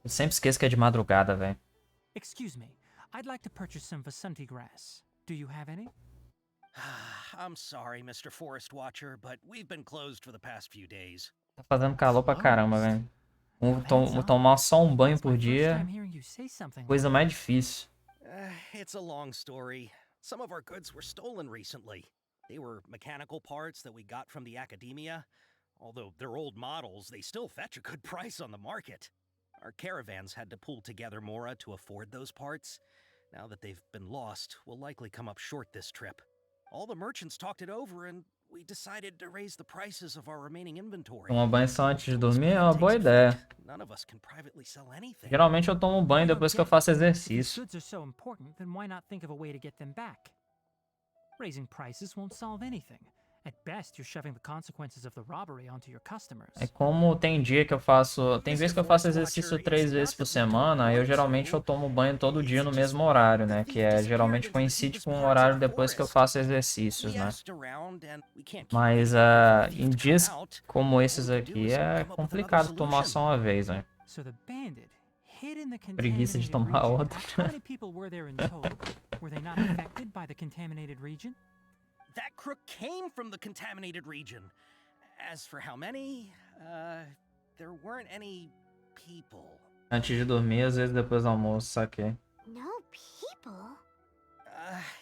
Eu sempre esqueço que é de madrugada, velho. Excuse me, I'd like to purchase some Vasanti grass. Do you have any? I'm sorry, Mr. Forest Watcher, but we've been closed for the past few days. Tá fazendo calor pra caramba, Closed? velho. Well, that's odd. Tomar só um banho It's por my first dia, time hearing you say something coisa like mais that. difícil. It's a long story. Some of our goods were stolen recently. They were mechanical parts that we got from the academia. Although they're old models, they still fetch a good price on the market. Our caravans had to pool together Mora to afford those parts. Now that they've been lost, we'll likely come up short this trip. All the merchants talked it over and we decided to raise the prices of our remaining inventory. Tomar banho só antes de Until this dormir é plan uma boa takes ideia. effect, none of us can privately sell anything. Geralmente eu tomo banho I don't depois que eu get faço it. If these exercício. goods are so important, then why not think of a way to get them back? Raising prices won't solve anything. At best, you're shoving the consequences of the robbery onto your customers. É como tem dia que eu faço... Tem vezes que eu faço exercício 3 vezes por semana, aí eu geralmente eu tomo banho todo dia no mesmo horário, né? Que é geralmente coincide com o horário depois que eu faço exercícios, né? Mas em dias como esses aqui é complicado tomar só uma vez, né? So the bandit hid in the Preguiça de contaminated tomar region. outra. How many people were there in total? Were they not affected by the contaminated region? That crook came from the contaminated region. As for how many, there weren't any people. Antes de dormir, às vezes depois do almoço, saquei. No people?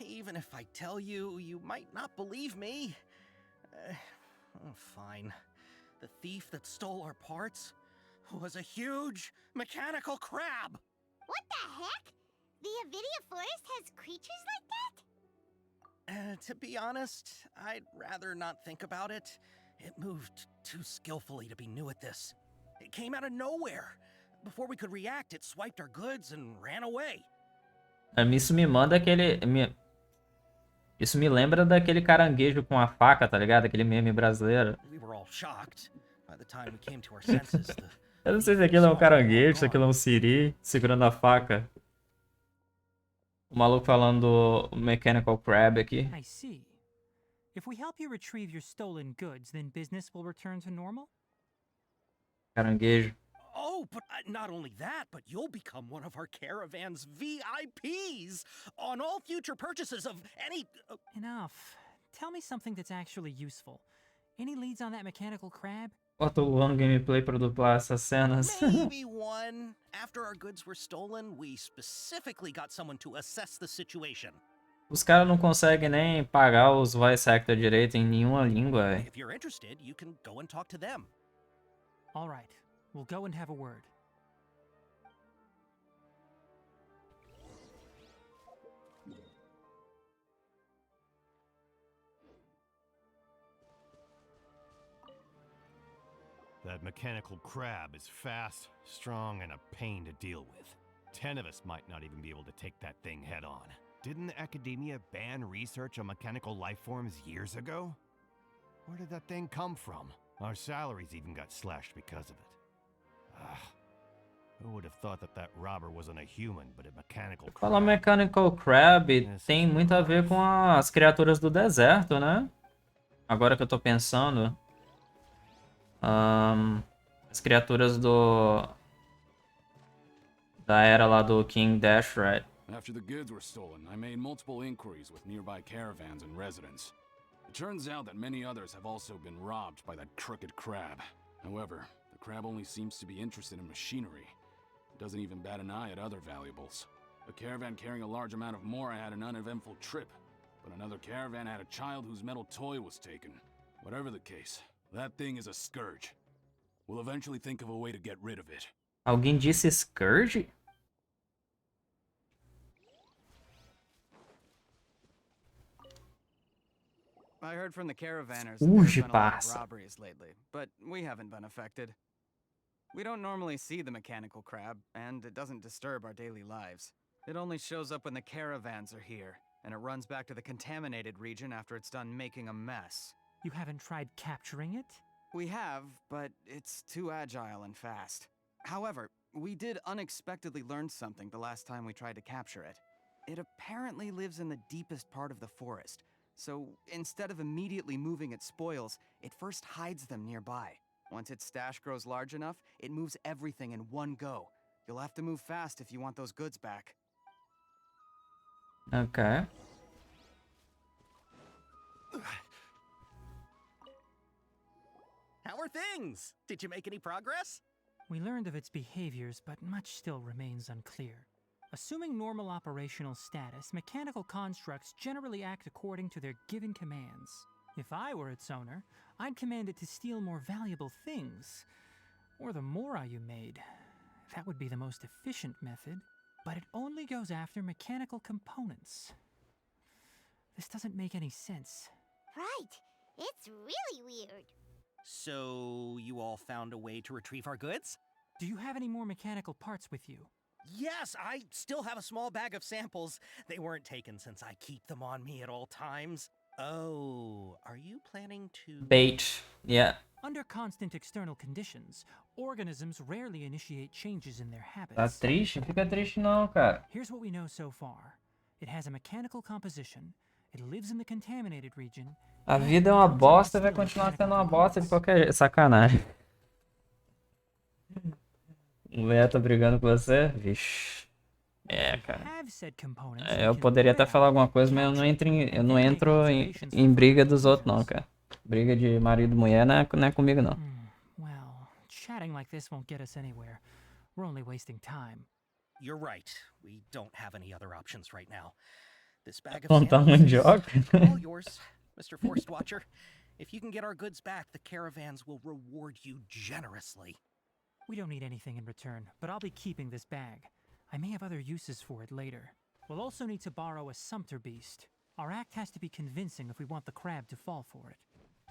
Even if I tell you, you might not believe me. Fine. The thief that stole our parts was a huge mechanical crab. What the heck? The Avidia forest has creatures like that? To be honest, I'd rather not think about it. It moved too skillfully to be new at this. It came out of nowhere. Before we could react, it swiped our goods and ran away. Isso me manda aquele... Isso me lembra daquele caranguejo com a faca, tá ligado? Aquele meme brasileiro. We were all shocked. By the time we came to our senses, Eu não sei se aquilo é um caranguejo, se aquilo é um siri segurando a faca. O maluco falando do Mechanical Crab aqui. I see. If we help you retrieve your stolen goods, then business will return to normal? Caranguejo. Oh, but not only that, but you'll become one of our caravan's VIPs on all future purchases of any... Enough. Tell me something that's actually useful. Any leads on that mechanical crab? Bota o One Gameplay pra dublar essas cenas. Maybe one. After our goods were stolen, we specifically got someone to assess the situation. Os caras não conseguem nem pagar os voice actor direito em nenhuma língua, velho. If you're interested, you can go and talk to them. All right. We'll go and have a word. That mechanical crab is fast, strong, and a pain to deal with. 10 of us might not even be able to take that thing head on. Didn't the academia ban research on mechanical life forms years ago? Where did that thing come from? Our salaries even got slashed because of it. Who would have thought that robber wasn't a human, but a mechanical crab? Falar Mechanical Crab tem muito a ver com as criaturas do deserto, né? Agora que eu tô pensando. As criaturas da era lá do King Dash, right? After the goods were stolen, I made multiple inquiries with nearby caravans and residents. It turns out that many others have also been robbed by that crooked crab. However, the crab only seems to be interested in machinery. It doesn't even bat an eye at other valuables. A caravan carrying a large amount of Mora had an uneventful trip, but another caravan had a child whose metal toy was taken. Whatever the case, that thing is a scourge. We'll eventually think of a way to get rid of it. Alguém disse Scourge? I heard from the caravanners Urge, there's been a lot of parça. robberies lately, but we haven't been affected. We don't normally see the mechanical crab, and it doesn't disturb our daily lives. It only shows up when the caravans are here, and it runs back to the contaminated region after it's done making a mess. You haven't tried capturing it? We have, but it's too agile and fast. However, we did unexpectedly learn something the last time we tried to capture it. It apparently lives in the deepest part of the forest, so instead of immediately moving its spoils, it first hides them nearby. Once its stash grows large enough, it moves everything in one go. You'll have to move fast if you want those goods back. Ok. How are things? Did you make any progress? We learned of its behaviors, but much still remains unclear. Assuming normal operational status, mechanical constructs generally act according to their given commands. If I were its owner, I'd command it to steal more valuable things. Or the mora you made. That would be the most efficient method. But it only goes after mechanical components. This doesn't make any sense. Right. It's really weird. So, you all found a way to retrieve our goods? Do you have any more mechanical parts with you? Yes, I still have a small bag of samples. They weren't taken since I keep them on me at all times. Oh, are you planning to... Bait. Yeah. Under constant external conditions, organisms rarely initiate changes in their Tá habits. triste? Fica triste não, cara. Here's what we know so far. It has a mechanical composition, it lives in the contaminated region. A vida é uma bosta e vai continuar sendo uma bosta de qualquer jeito. Sacanagem. Mulher tá brigando com você? Vixe. É, cara. Eu poderia até falar alguma coisa, mas eu não entro em briga dos outros, não, cara. Briga de marido e mulher não é comigo, não. Well, chatting like this won't get us anywhere. We're only wasting time. You're right. We don't have any other options right now. This bag of Plantar samples mandioca? is all yours, Mr. Forest Watcher. If you can get our goods back, the caravans will reward you generously. We don't need anything in return, but I'll be keeping this bag. I may have other uses for it later. We'll also need to borrow a sumpter beast. Our act has to be convincing if we want the crab to fall for it.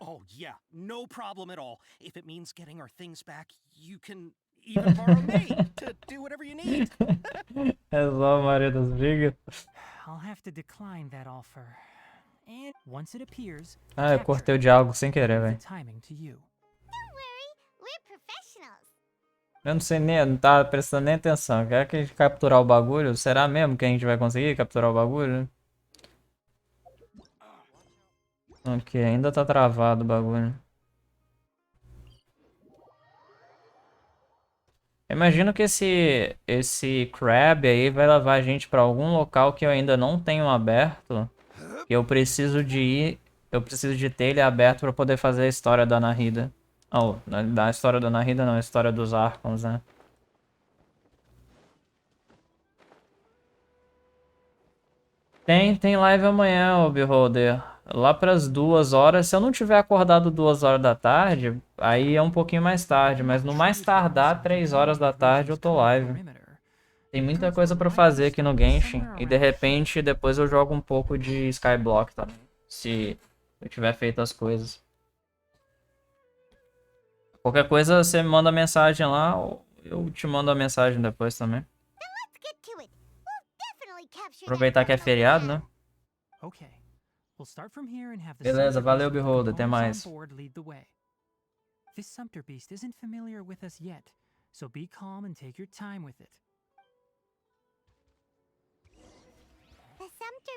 Oh, yeah, no problem at all. If it means getting our things back, you can even borrow me to do whatever you need. É só a Maria das brigas. I'll have to decline that offer. And once it appears, Ah, eu cortei o diálogo sem querer, velho. timing to you. Don't worry, we're professionals. Eu não sei nem, não tava prestando nem atenção. Quer que a gente capturar o bagulho? Será mesmo que a gente vai conseguir capturar o bagulho? Ok, ainda tá travado o bagulho. Imagino que esse crab aí vai levar a gente pra algum local que eu ainda não tenho aberto. E eu preciso de ir. Eu preciso de ter ele aberto pra poder fazer a história da Narida. Oh, da história da Narida não, a história dos Archons, né? Tem live amanhã, ô Beholder. Lá pras 2 horas. Se eu não tiver acordado 2 horas da tarde, aí é um pouquinho mais tarde. Mas no mais tardar, 3 horas da tarde eu tô live. Tem muita coisa pra fazer aqui no Genshin. E de repente, depois eu jogo um pouco de Skyblock também. Se eu tiver feito as coisas. Qualquer coisa, você me manda mensagem lá. Ou eu te mando a mensagem depois também. Aproveitar que é feriado, né? Beleza, valeu, Beholder. Até mais. This sumpter beast isn't familiar with us yet, so be calm and take your time with it.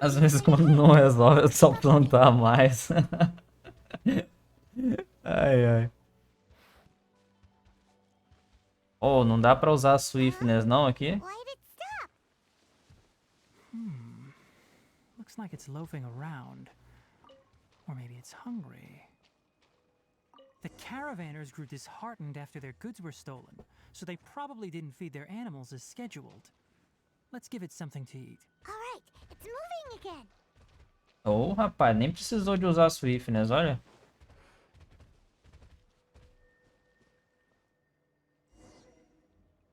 Às vezes quando não resolve é só plantar mais. Ai, ai. Oh, não dá pra usar Swiftness não aqui? Looks like it's loafing around. Or maybe it's hungry. The caravanners grew disheartened after their goods were stolen, so they probably didn't feed their animals as scheduled. Let's give it something to eat. Alright, it's moving again. Oh, rapaz, nem precisou de usar Swiftness, olha.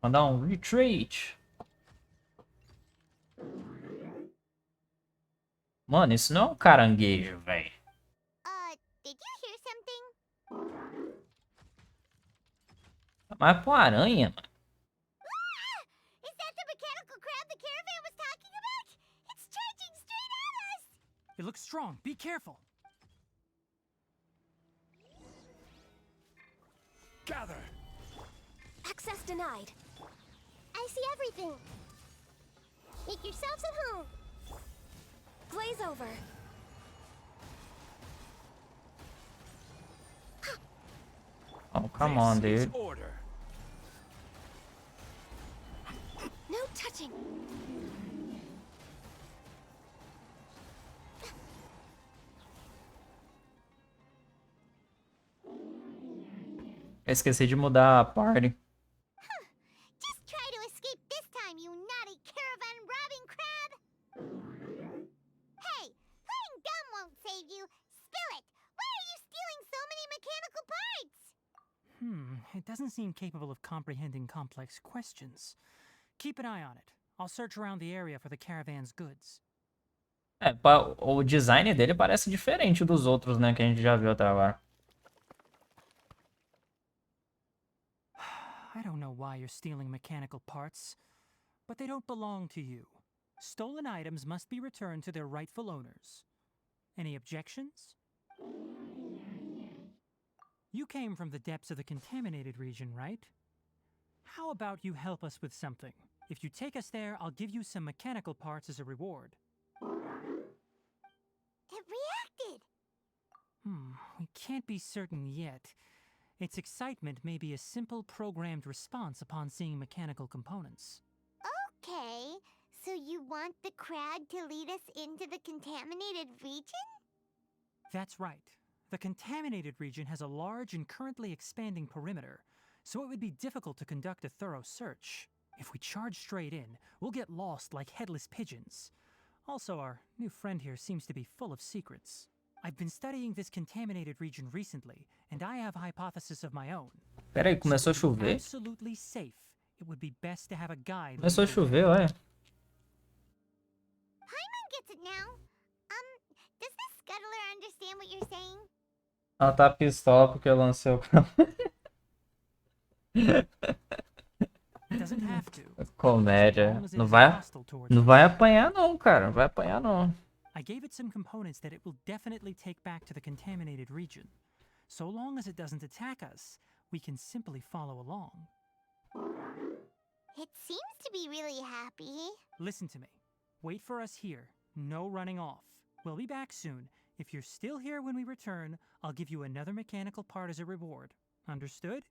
Mandar um retreat. Mano, isso não é um caranguejo, velho. Did you hear something? Mas é uma aranha, mano. Is that the mechanical crab the caravan was talking about? It's charging straight at us! It looks strong. Be careful. Gather! Access denied. I see everything. Make yourselves at home. Glaze over. Oh, come on, dude. Order. watching. Eu esqueci de mudar a party. Just try to escape this time, you naughty caravan robbing crab! Hey, playing dumb won't save you. Spill it! Why are you stealing so many mechanical parts? It doesn't seem capable of comprehending complex questions. Keep an eye on it. I'll search around the area for the caravan's goods. O design dele parece diferente dos outros, né, que a gente já viu até agora. I don't know why you're stealing mechanical parts, but they don't belong to you. Stolen items must be returned to their rightful owners. Any objections? You came from the depths of the contaminated region, right? How about you help us with something? If you take us there, I'll give you some mechanical parts as a reward. It reacted! We can't be certain yet. Its excitement may be a simple programmed response upon seeing mechanical components. Okay, so you want the crab to lead us into the contaminated region? That's right. The contaminated region has a large and currently expanding perimeter, so it would be difficult to conduct a thorough search. If we charge straight in, we'll get lost like headless pigeons. Also, our new friend here seems to be full of secrets. I've been studying this contaminated region recently, and I have a hypothesis of my own. Pera aí, começou a So to be chover? absolutely safe, it would be best to have a guide. Começou a lead the way. chover, olha. Paimon gets it now. Does the scuttler understand what you're saying? Ela tá pistola porque eu lancei o carro. It doesn't have to. Comédia. As long as it Não isn't vai, hostile towards não us. vai apanhar não, cara. Não vai apanhar não. I gave it some components that it will definitely take back to the contaminated region. So long as it doesn't attack us, we can simply follow along. It seems to be really happy. Listen to me. Wait for us here. No running off. We'll be back soon. If you're still here when we return, I'll give you another mechanical part as a reward. Understood?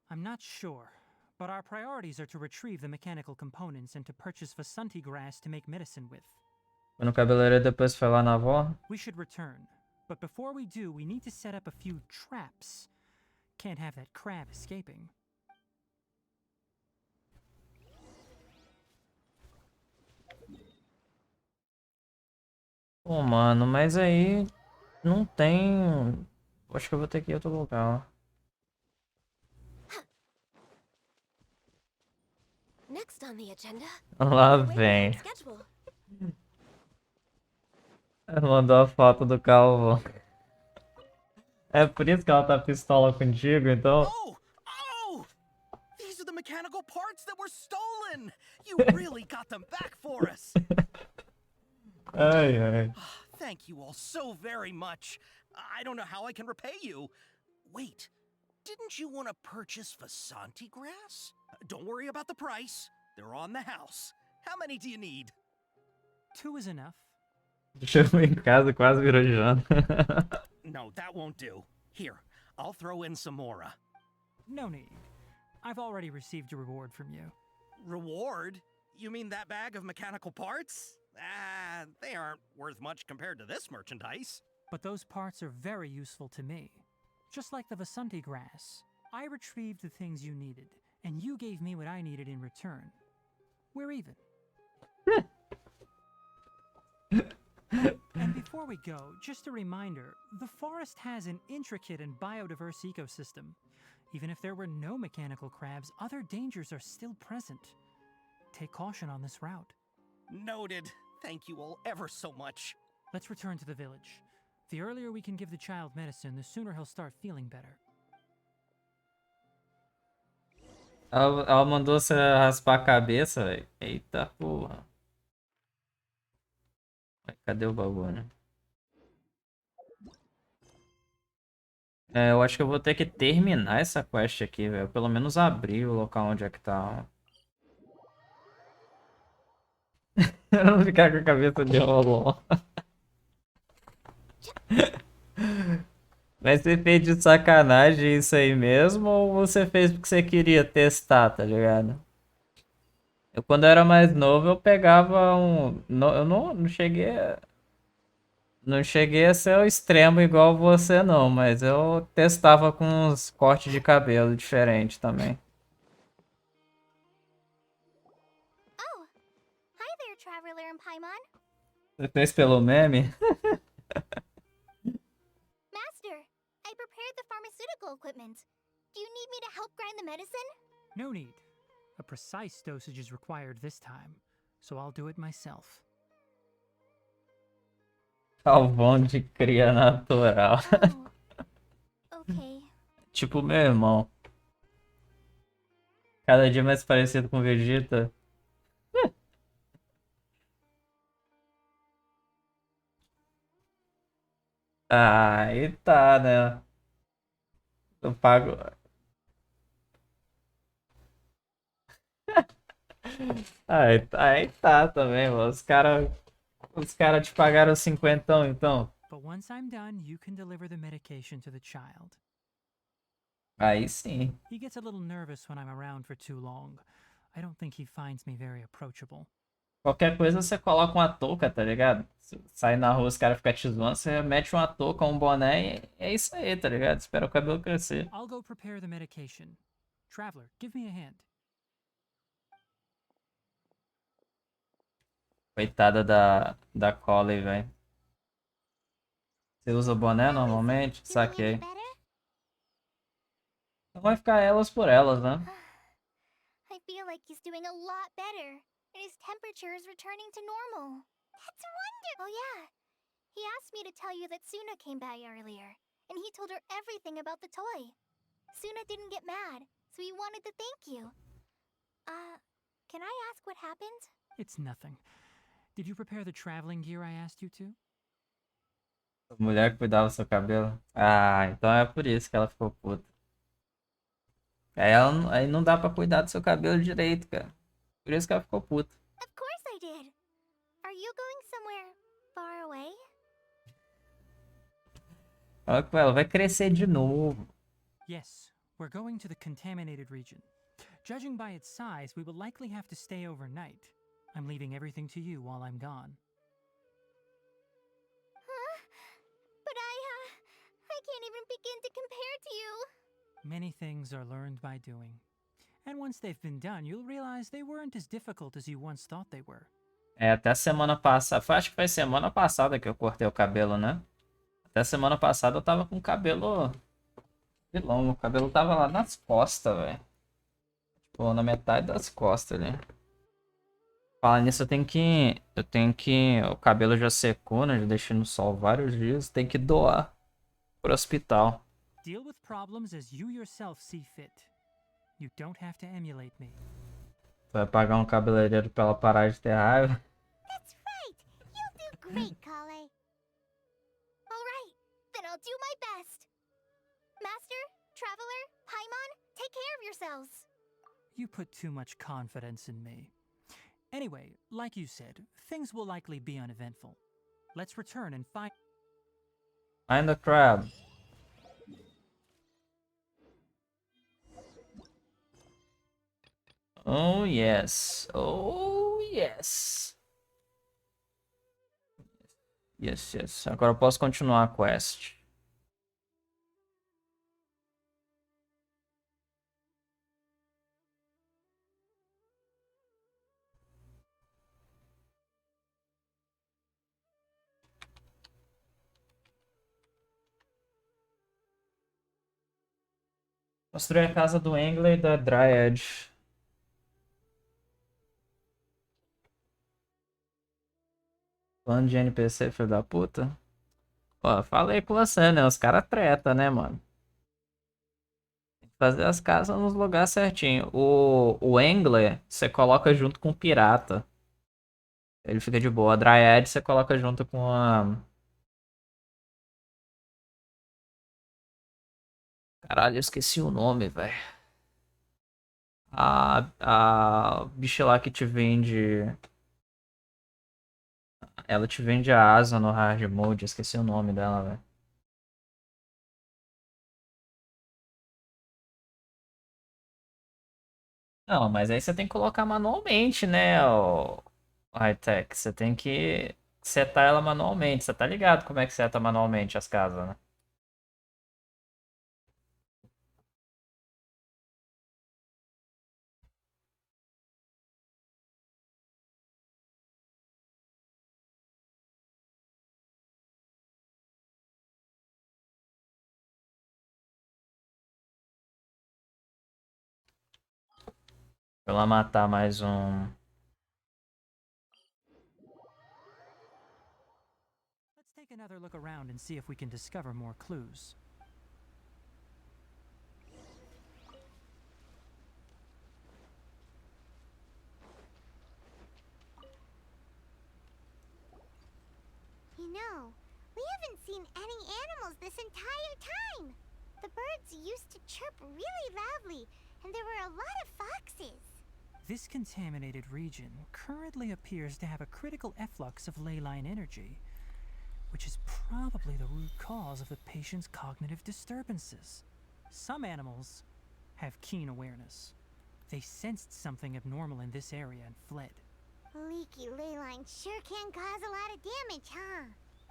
I'm not sure, but our priorities are to retrieve the mechanical components and to purchase Vasanti grass to make medicine with. Foi no cabeleireiro depois foi lá na avó. We should return, but before we do, we need to set up a few traps. Can't have that crab escaping. Pô, mano, mas aí não tem... Acho que eu vou ter que ir em outro lugar. Next on the agenda. Lá vem. Ela mandou a foto do calvo. É por isso que ela tá pistola contigo, então. Oh! These are the mechanical parts that were stolen! You really got them back for us! Ai, ai. Thank you all so very much. I don't know how I can repay you. Wait, didn't you want to purchase Vasanti grass? Don't worry about the price. They're on the house. How many do you need? 2 is enough. Chegou em casa, quase virou janta. No, that won't do. Here, I'll throw in some more. No need. I've already received a reward from you. Reward? You mean that bag of mechanical parts? They aren't worth much compared to this merchandise. But those parts are very useful to me. Just like the Vasanti grass. I retrieved the things you needed, and you gave me what I needed in return. We're even. And before we go, just a reminder, the forest has an intricate and biodiverse ecosystem. Even if there were no mechanical crabs, other dangers are still present. Take caution on this route. Noted. Thank you all ever so much. Let's return to the village. The earlier we can give the child medicine, the sooner he'll start feeling better. Ela mandou você raspar a cabeça, velho. Eita porra. Cadê o bagulho? Eu acho que eu vou ter que terminar essa quest aqui, velho. Pelo menos abrir o local onde é que tá. Eu não ficar com a cabeça de rolô. Mas você fez de sacanagem isso aí mesmo ou você fez porque você queria testar, tá ligado? Quando eu era mais novo, eu pegava um. Eu não cheguei. Não cheguei a ser o extremo igual você, não, mas eu testava com uns cortes de cabelo diferentes também. Oh, hi there, Traveler and Paimon. Você fez pelo meme? Master, I prepared the pharmaceutical equipment. Do you need me to help grind the medicine? No need. A precise dosage is required this time, so I'll do it myself. Calvão de cria natural. Oh, okay. Tipo meu irmão. Cada dia mais parecido com Vegeta. Ah, aí tá, né? Eu pago. Aí tá também, mano. Os cara te pagaram 50, então. But once I'm done, you can deliver the medication to the child. Aí sim. He gets a little nervous when I'm around for too long. I don't think he finds me very approachable. Qualquer coisa você coloca uma touca, tá ligado? Sai na rua, os caras ficam te zoando, você mete uma touca, um boné e é isso aí, tá ligado? Espera o cabelo crescer. I'll go prepare the medication. Traveler, give me a hand. Coitada da Collie, velho. Você usa boné normalmente? Doing any Saquei. better? Então vai ficar elas por elas, né? I feel like he's doing a lot better, and his temperature is returning to normal. That's wonderful! Oh yeah, he asked me to tell you that Suna came by earlier, and he told her everything about the toy. Suna didn't get mad, so he wanted to thank you. Can I ask what happened? It's nothing. Did you prepare the traveling gear I asked you to? Mulher que cuidava do seu cabelo. Ah, então é por isso que ela ficou puta. Aí não dá pra cuidar do seu cabelo direito, cara. Por isso que ela ficou puta. Of course I did. Are you going somewhere far away? Fala com ela, vai crescer de novo. Yes, we're going to the contaminated region. Judging by its size, we will likely have to stay overnight. I'm leaving everything to you while I'm gone. Huh? But I can't even begin to compare to you. Many things are learned by doing. And once they've been done, you'll realize they weren't as difficult as you once thought they were. É, até semana passada. Acho que foi semana passada que eu cortei o cabelo, né? Até semana passada eu tava com o cabelo longo. O cabelo tava lá nas costas, velho. Tipo, na metade das costas ali. Falando nisso, eu tenho que. O cabelo já secou, né? Já deixei no sol vários dias. Tem que doar pro hospital. Deal with problems as you yourself see fit. You don't have to emulate me. Vai pagar um cabeleireiro pra ela parar de ter raiva. That's right. You'll do great, Kale. All right, then I'll do my best. Master, Traveler, Paimon, take care of yourselves. You put too much confidence in me. Anyway, like you said, things will likely be uneventful. Let's return and find. Find the crab. Oh yes. Oh yes. Yes, yes. Agora eu posso continuar a quest. Construir a casa do Engler e da Dryad. Plano de NPC, filho da puta. Ó, falei com você, né? Os caras treta, né, mano? Tem que fazer as casas nos lugares certinho. O Engler, você coloca junto com o pirata. Ele fica de boa. A Dryad, você coloca junto com a... Caralho, eu esqueci o nome, velho. A bicha lá que te vende... Ela te vende a asa no hard mode. Esqueci o nome dela, velho. Não, mas aí você tem que colocar manualmente, né, o high-tech. Você tem que setar ela manualmente. Você tá ligado como é que seta manualmente as casas, né? Pra ela matar mais um. Let's take another look around and see if we can discover more clues. You know, we haven't seen any animals this entire time. The birds used to chirp really loudly, and there were a lot of foxes. This contaminated region currently appears to have a critical efflux of ley line energy, which is probably the root cause of the patient's cognitive disturbances. Some animals have keen awareness. They sensed something abnormal in this area and fled. Leaky ley lines sure can cause a lot of damage, huh?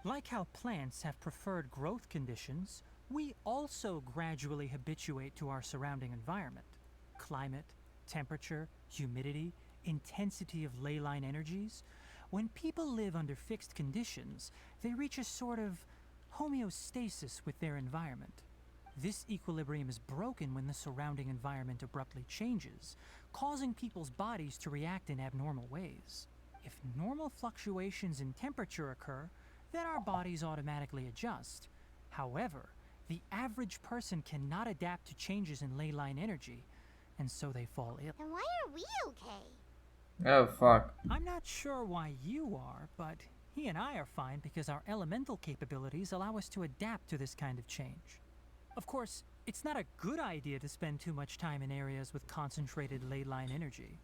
Like how plants have preferred growth conditions, we also gradually habituate to our surrounding environment. Climate, temperature, humidity, intensity of ley line energies. When people live under fixed conditions, they reach a sort of homeostasis with their environment. This equilibrium is broken when the surrounding environment abruptly changes, causing people's bodies to react in abnormal ways. If normal fluctuations in temperature occur, then our bodies automatically adjust. However, the average person cannot adapt to changes in ley line energy, and so they fall ill. Then why are we okay? Oh, fuck. I'm not sure why you are, but he and I are fine because our elemental capabilities allow us to adapt to this kind of change. Of course, it's not a good idea to spend too much time in areas with concentrated ley line energy.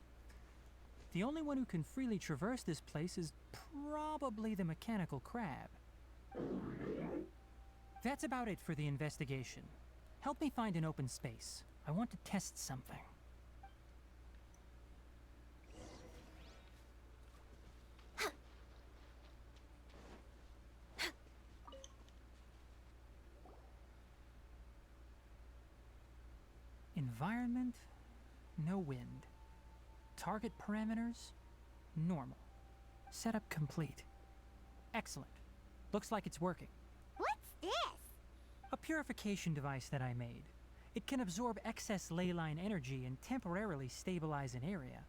The only one who can freely traverse this place is probably the mechanical crab. That's about it for the investigation. Help me find an open space. I want to test something. Environment, no wind. Target parameters, normal. Setup complete. Excellent. Looks like it's working. What's this? A purification device that I made. It can absorb excess ley line energy and temporarily stabilize an area.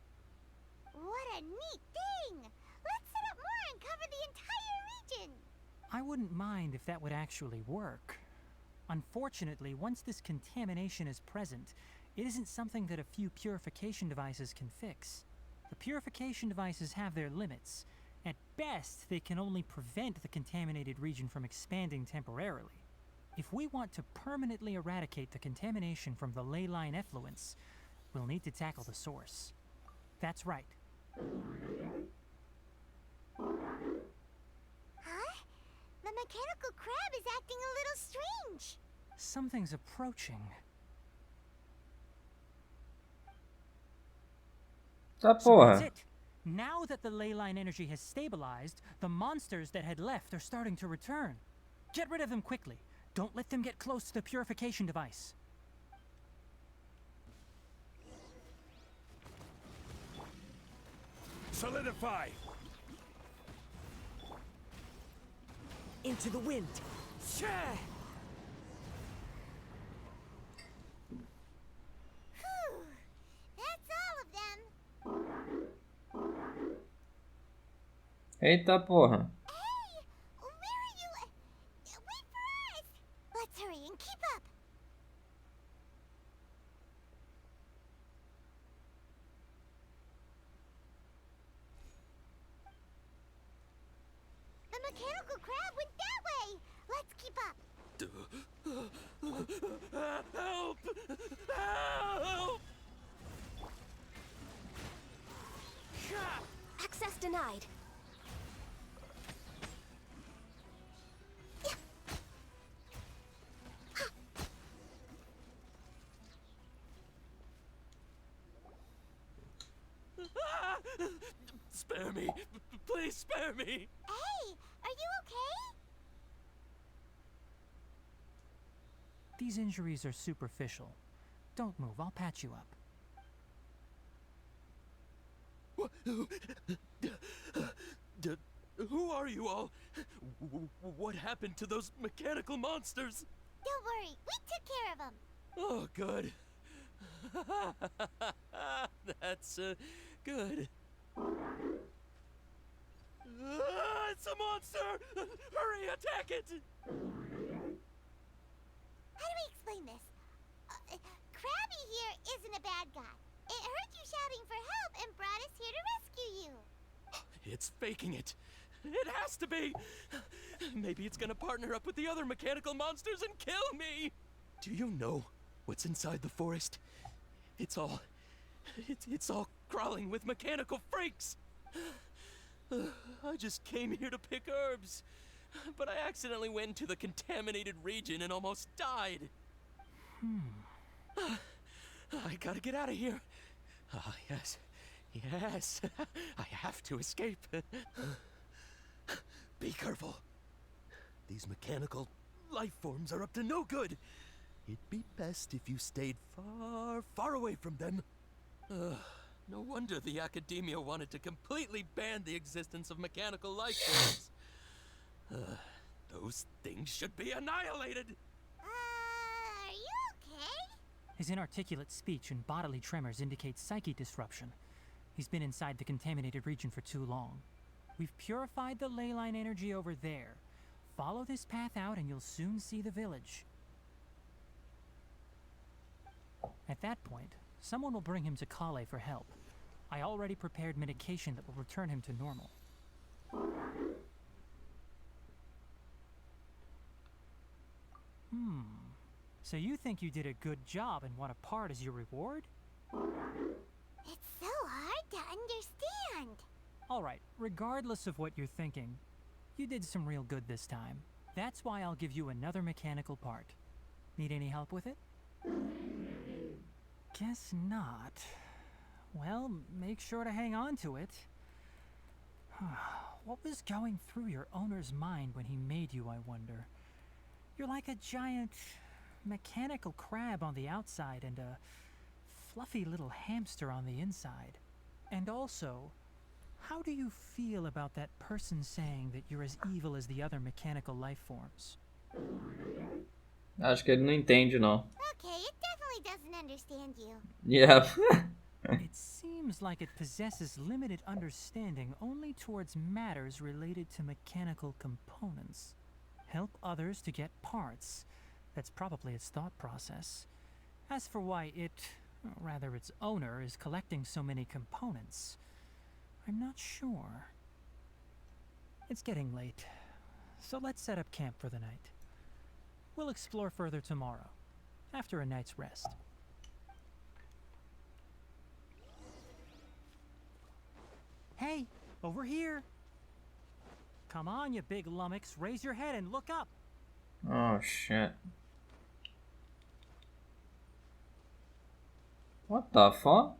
What a neat thing! Let's set up more and cover the entire region! I wouldn't mind if that would actually work. Unfortunately, once this contamination is present, it isn't something that a few purification devices can fix. The purification devices have their limits. At best, they can only prevent the contaminated region from expanding temporarily. If we want to permanently eradicate the contamination from the ley line effluents, we'll need to tackle the source. That's right. Huh? The mechanical crab is acting a little strange. Something's approaching. Tá So that's porra. it. Now that the ley line energy has stabilized, the monsters that had left are starting to return. Get rid of them quickly. Don't let them get close to the purification device. Solidify! Into the wind. Phew! That's all of them. Eita porra. Hey! Where are you? Wait for us! Let's hurry and keep up. The mechanical crab went that way. Let's keep up. Help! Help! Access denied. Spare me. Please spare me. Hey, are you okay? These injuries are superficial. Don't move, I'll patch you up. Who are you all? What happened to those mechanical monsters? Don't worry, we took care of them. Oh, good. That's good. It's a monster! Hurry, attack it! How do we explain this? Krabby here isn't a bad guy. It heard you shouting for help and brought us here to rescue you. It's faking it. It has to be. Maybe it's gonna partner up with the other mechanical monsters and kill me. Do you know what's inside the forest? It's all crawling with mechanical freaks. I just came here to pick herbs, but I accidentally went into the contaminated region and almost died. I gotta get out of here. Ah, yes. Yes. I have to escape. Be careful. These mechanical life forms are up to no good. It'd be best if you stayed far, far away from them. No wonder the academia wanted to completely ban the existence of mechanical life forms. Those things should be annihilated. Are you okay? His inarticulate speech and bodily tremors indicate psyche disruption. He's been inside the contaminated region for too long. We've purified the ley line energy over there. Follow this path out and you'll soon see the village. At that point, someone will bring him to Kale for help. I already prepared medication that will return him to normal. So you think you did a good job and want a part as your reward? It's so hard to understand. Alright, regardless of what you're thinking, you did some real good this time. That's why I'll give you another mechanical part. Need any help with it? Guess not. Well, make sure to hang on to it. What was going through your owner's mind when he made you, I wonder? You're like a giant mechanical crab on the outside and a fluffy little hamster on the inside. And also, how do you feel about that person saying that you're as evil as the other mechanical life forms? Acho que ele não entende, não. Okay, it definitely doesn't understand you. Yeah. It seems like it possesses limited understanding only towards matters related to mechanical components. Help others to get parts. That's probably its thought process. As for why it, or rather its owner, is collecting so many components, I'm not sure. It's getting late, so let's set up camp for the night. We'll explore further tomorrow, after a night's rest. Hey, over here! Come on, you big lummox, raise your head and look up! Oh, shit. What the fuck?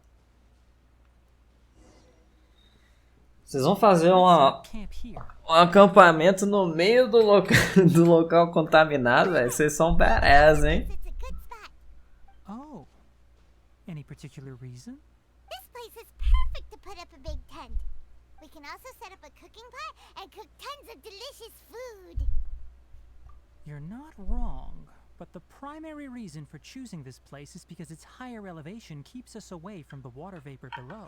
Vocês vão fazer um acampamento no meio do, do local contaminado, velho? Vocês são badass, hein? It's a good spot. Oh. Any particular reason? This place is perfect to put up a big tent. We can also set up a cooking pot and cook tons of delicious food. You're not wrong, but the primary reason for choosing this place is because its higher elevation keeps us away from the water vapor below.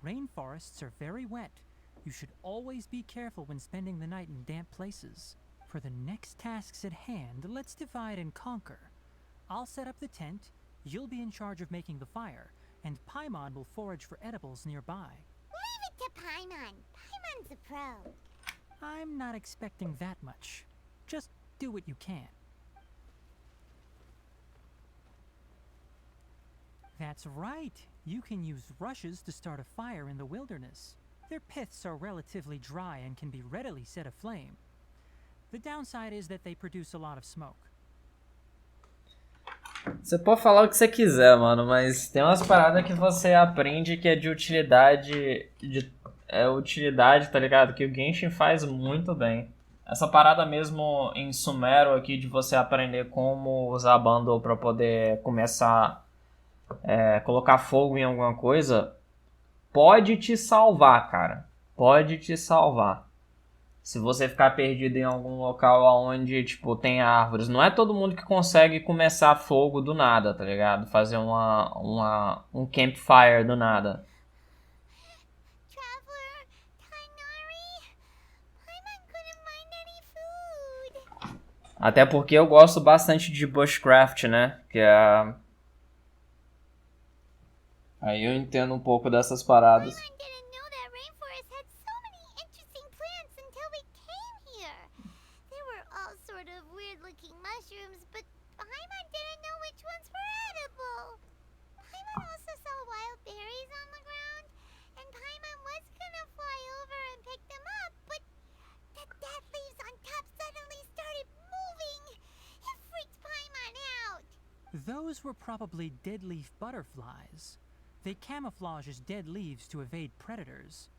Rainforests are very wet. You should always be careful when spending the night in damp places. For the next tasks at hand, let's divide and conquer. I'll set up the tent, you'll be in charge of making the fire, and Paimon will forage for edibles nearby. Leave it to Paimon. Paimon's a pro. I'm not expecting that much. Just do what you can. That's right. You can use rushes to start a fire in the wilderness. Their piths are relatively dry and can be readily set aflame. The downside is that they produce a lot of smoke. Você pode falar o que você quiser, mano, mas tem umas paradas que você aprende que é de utilidade utilidade, tá ligado? Que o Genshin faz muito bem. Essa parada mesmo em Sumero aqui de você aprender como usar bundle pra poder começar colocar fogo em alguma coisa, pode te salvar, cara. Pode te salvar. Se você ficar perdido em algum local onde, tipo, tem árvores. Não é todo mundo que consegue começar fogo do nada, tá ligado? Fazer um campfire do nada. Traveler, Tighnari, Paimon couldn't find any food. Até porque eu gosto bastante de bushcraft, né? Que é... Aí eu entendo um pouco dessas paradas. Paimon didn't know that rainforest had so many interesting plants until we came here. They were all sort of weird-looking mushrooms, but Paimon didn't know which ones were edible. Paimon also saw wild berries on the ground, and Paimon was gonna fly over and pick them up, but the dead leaves on top suddenly started moving. It freaked Paimon out. Those were probably dead leaf butterflies. They camouflage as dead leaves to evade predators.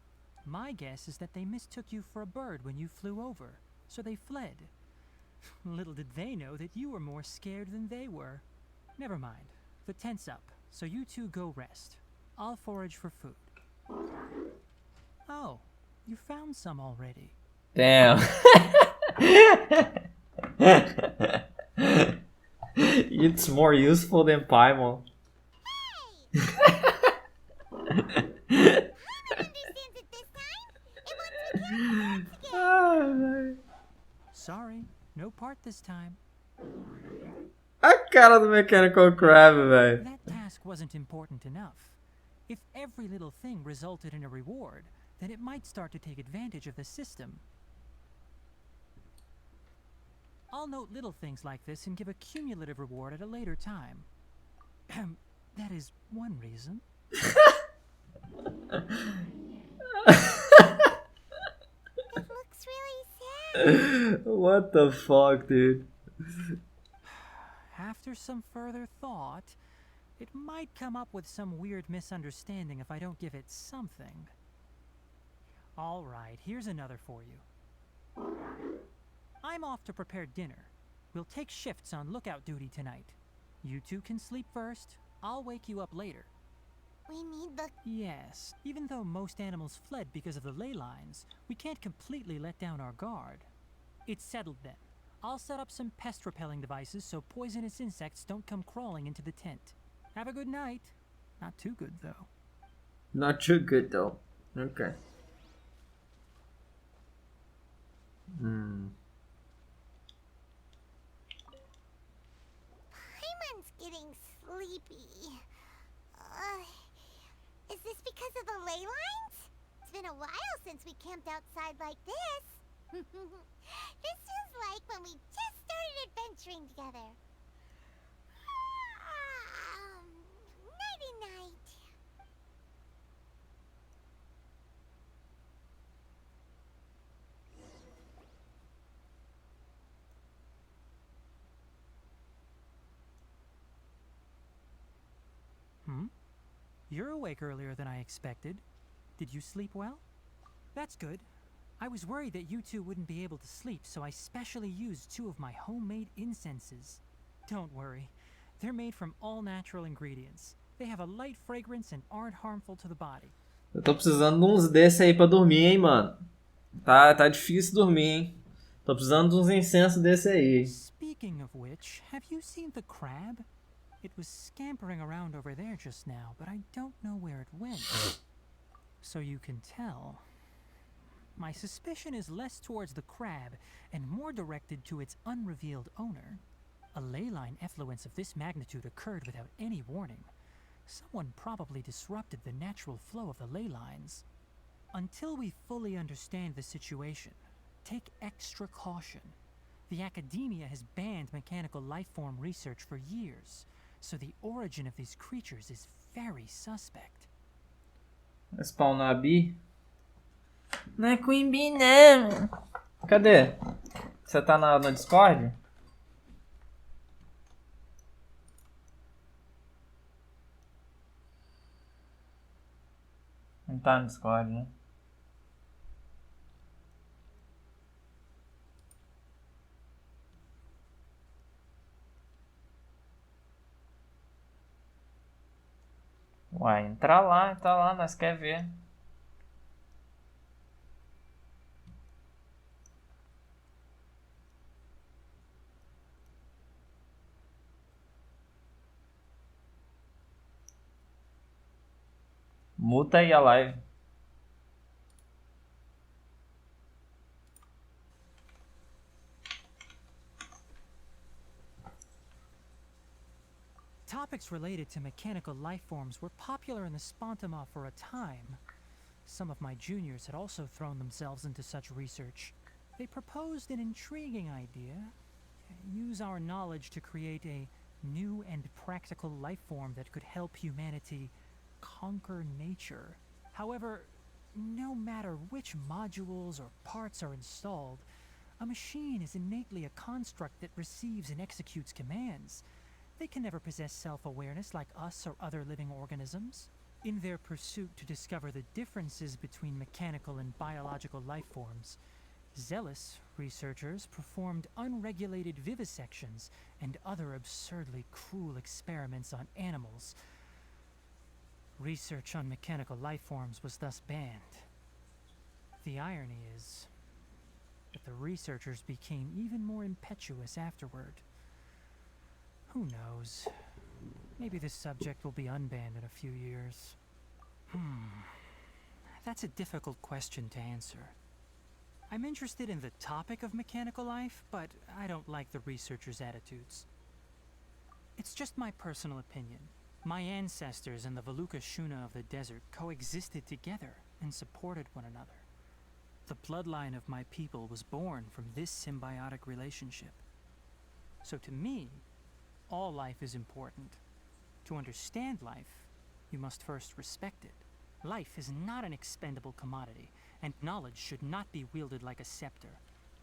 My guess is that they mistook you for a bird when you flew over, so they fled. Little did they know that you were more scared than they were. Never mind. The tent's up, so you two go rest. I'll forage for food. Oh, you found some already. Damn. It's more useful than Paimon. Understands it this time. It wants mechanical parts again. Sorry, no part this time. A cara do Mechanical Crab, velho. That task wasn't important enough. If every little thing resulted in a reward, then it might start to take advantage of the system. I'll note little things like this and give a cumulative reward at a later time. That is one reason. It looks really sad. What the fuck, dude? After some further thought, it might come up with some weird misunderstanding if I don't give it something. All right, here's another for you. I'm off to prepare dinner. We'll take shifts on lookout duty tonight. You two can sleep first. I'll wake you up later. We need the... Yes, even though most animals fled because of the ley lines, we can't completely let down our guard. It's settled then. I'll set up some pest-repelling devices so poisonous insects don't come crawling into the tent. Have a good night. Not too good, though. Not too good, though. Okay. Paimon's getting sleepy. Is this because of the ley lines? It's been a while since we camped outside like this. This feels like when we just started adventuring together. Nighty-night. You're awake earlier than I expected. Did you sleep well? That's good. I was worried that you two wouldn't be able to sleep, so I specially used 2 of my homemade incenses. Don't worry. They're made from all natural ingredients. They have a light fragrance and aren't harmful to the body. Eu tô precisando de uns desses aí pra dormir, hein, mano. Tá difícil dormir, hein. Tô precisando de uns incensos desse aí. Speaking of which, have you seen the crab? It was scampering around over there just now, but I don't know where it went. So you can tell. My suspicion is less towards the crab and more directed to its unrevealed owner. A ley line effluence of this magnitude occurred without any warning. Someone probably disrupted the natural flow of the ley lines. Until we fully understand the situation, take extra caution. The academia has banned mechanical lifeform research for years, so the origin of these creatures is very suspect. Spawnar Bee? Não é Queen Bee, não. Cadê? Você tá no Discord? Não tá no Discord, né? Uai, entra lá, nós quer ver. Muta aí a live. Topics related to mechanical life forms were popular in the Spontama for a time. Some of my juniors had also thrown themselves into such research. They proposed an intriguing idea. Use our knowledge to create a new and practical life form that could help humanity conquer nature. However, no matter which modules or parts are installed, a machine is innately a construct that receives and executes commands. They can never possess self-awareness like us or other living organisms. In their pursuit to discover the differences between mechanical and biological life forms, zealous researchers performed unregulated vivisections and other absurdly cruel experiments on animals. Research on mechanical life forms was thus banned. The irony is that the researchers became even more impetuous afterward. Who knows? Maybe this subject will be unbanned in a few years. That's a difficult question to answer. I'm interested in the topic of mechanical life, but I don't like the researchers' attitudes. It's just my personal opinion. My ancestors and the Valuka Shuna of the desert coexisted together and supported one another. The bloodline of my people was born from this symbiotic relationship. So to me, all life is important. To understand life, you must first respect it. Life is not an expendable commodity, and knowledge should not be wielded like a scepter.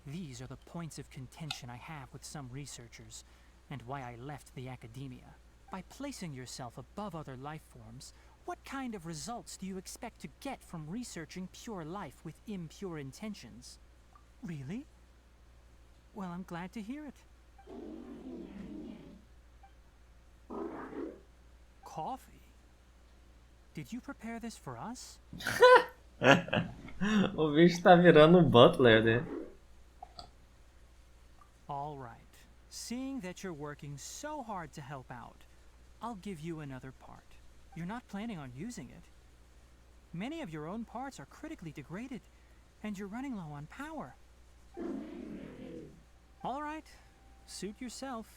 These are the points of contention I have with some researchers, and why I left the academia. By placing yourself above other life forms, what kind of results do you expect to get from researching pure life with impure intentions? Really? Well, I'm glad to hear it. Coffee? Did you prepare this for us? O bicho tá virando um butler, né? All right. Seeing that you're working so hard to help out, I'll give you another part. You're not planning on using it. Many of your own parts are critically degraded, and you're running low on power. All right. Suit yourself.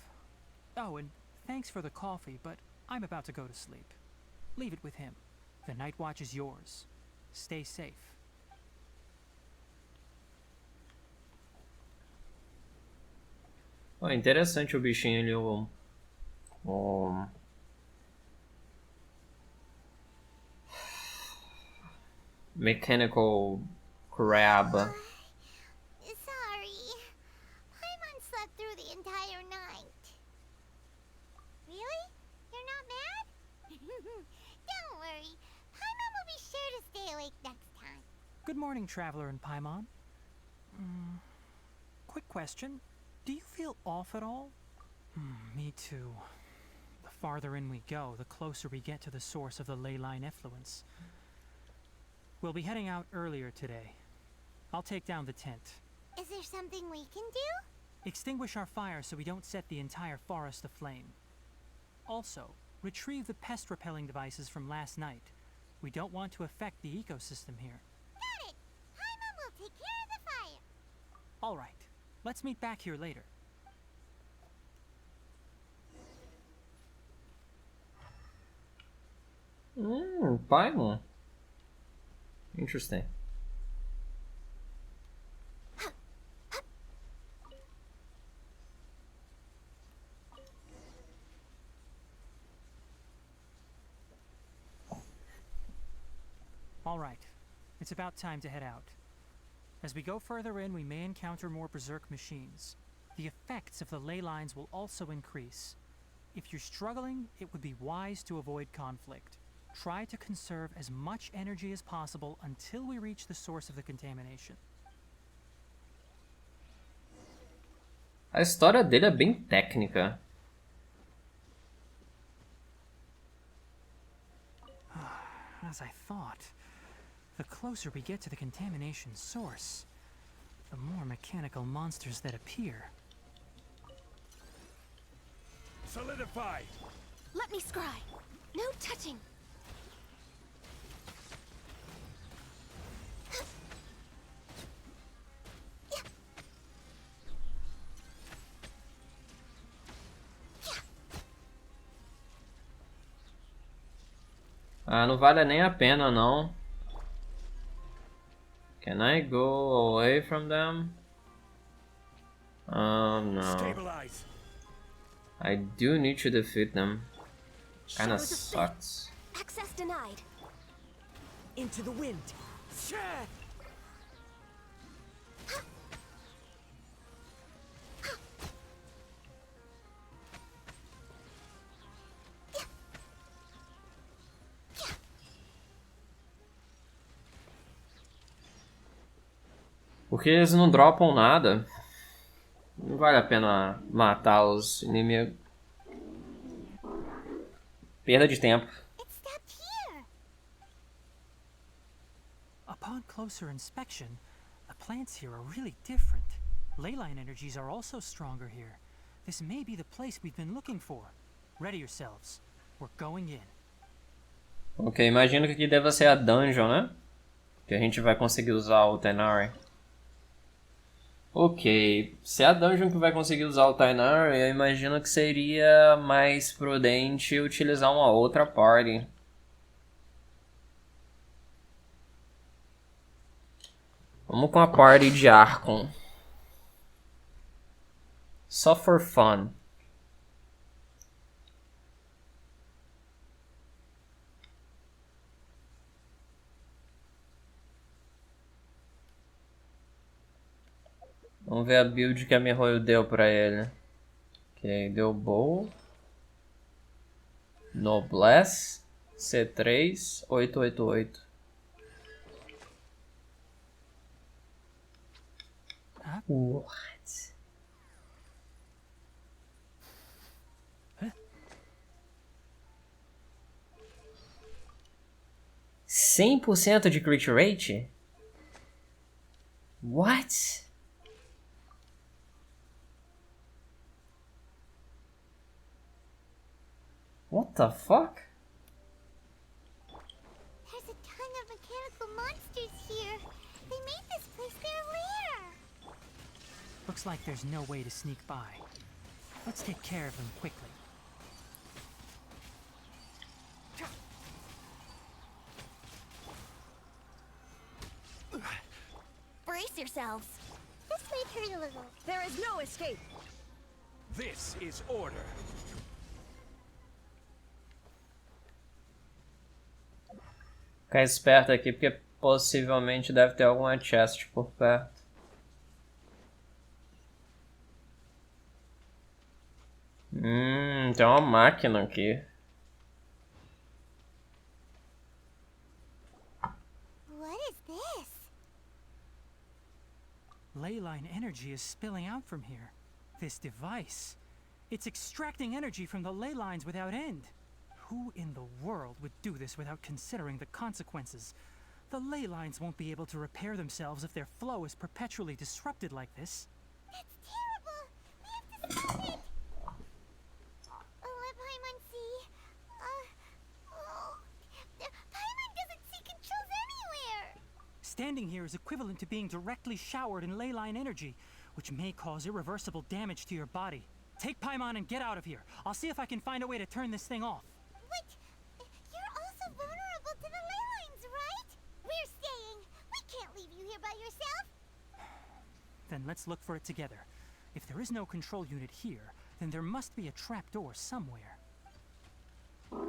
Oh, and thanks for the coffee, but I'm about to go to sleep. Leave it with him. The night watch is yours. Stay safe. Oh, interessante o bichinho ali, o mechanical crab. Sorry. Paimon slept through the entire night. Really? You're not mad? Don't worry. Paimon will be sure to stay awake next time. Good morning, Traveler and Paimon. Quick question. Do you feel off at all? Me too. The farther in we go, the closer we get to the source of the ley line effluence. We'll be heading out earlier today. I'll take down the tent. Is there something we can do? Extinguish our fire so we don't set the entire forest aflame. Also, retrieve the pest-repelling devices from last night. We don't want to affect the ecosystem here. Got it! Paimon will take care of the fire. All right. Let's meet back here later. Paimon. Interesting. All right. It's about time to head out. As we go further in, we may encounter more berserk machines. The effects of the ley lines will also increase. If you're struggling, it would be wise to avoid conflict. Try to conserve as much energy as possible until we reach the source of the contamination. A história dele é bem técnica. As I thought, the closer we get to the contamination source, the more mechanical monsters that appear. Solidify! Let me scry. No touching. Ah, não vale nem a pena, não. Can I go away from them? No. Stabilize! I do need to defeat them. Kinda Shadows of fate. sucks. Access denied. Into the wind. Porque eles não dropam nada. Não vale a pena matar os inimigos. Perda de tempo. It stopped here. Upon closer inspection, the plants here are really different. Leyline energies are also stronger here. This may be the place we've been looking for. Ready yourselves. We're going in. Ok, imagino que aqui deva ser a dungeon, né? Que a gente vai conseguir usar o Tighnari. Ok, se é a dungeon que vai conseguir usar o Tighnari, eu imagino que seria mais prudente utilizar uma outra party. Vamos com a party de Auron. Só for fun. Vamos ver a build que a Mihoyo deu pra ele. Ok, deu bow. Noblesse. C3. 888. What? Huh? 100% de crit rate? What? What the fuck? There's a ton of mechanical monsters here. They made this place their lair. Looks like there's no way to sneak by. Let's take care of them quickly. Brace yourselves. This might hurt a little. There is no escape. This is order. Ficar esperto aqui porque possivelmente deve ter alguma chest por perto. Tem uma máquina aqui. What is this? Leyline energy is spilling out from here. This device, it's extracting energy from the ley lines without end. Who in the world would do this without considering the consequences? The ley lines won't be able to repair themselves if their flow is perpetually disrupted like this. That's terrible. We have to stop it. Let Paimon see. Paimon doesn't see controls anywhere. Standing here is equivalent to being directly showered in ley line energy, which may cause irreversible damage to your body. Take Paimon and get out of here. I'll see if I can find a way to turn this thing off. What? You're also vulnerable to the ley lines, right? We're staying. We can't leave you here by yourself. Then let's look for it together. If there is no control unit here, then there must be a trapdoor somewhere. You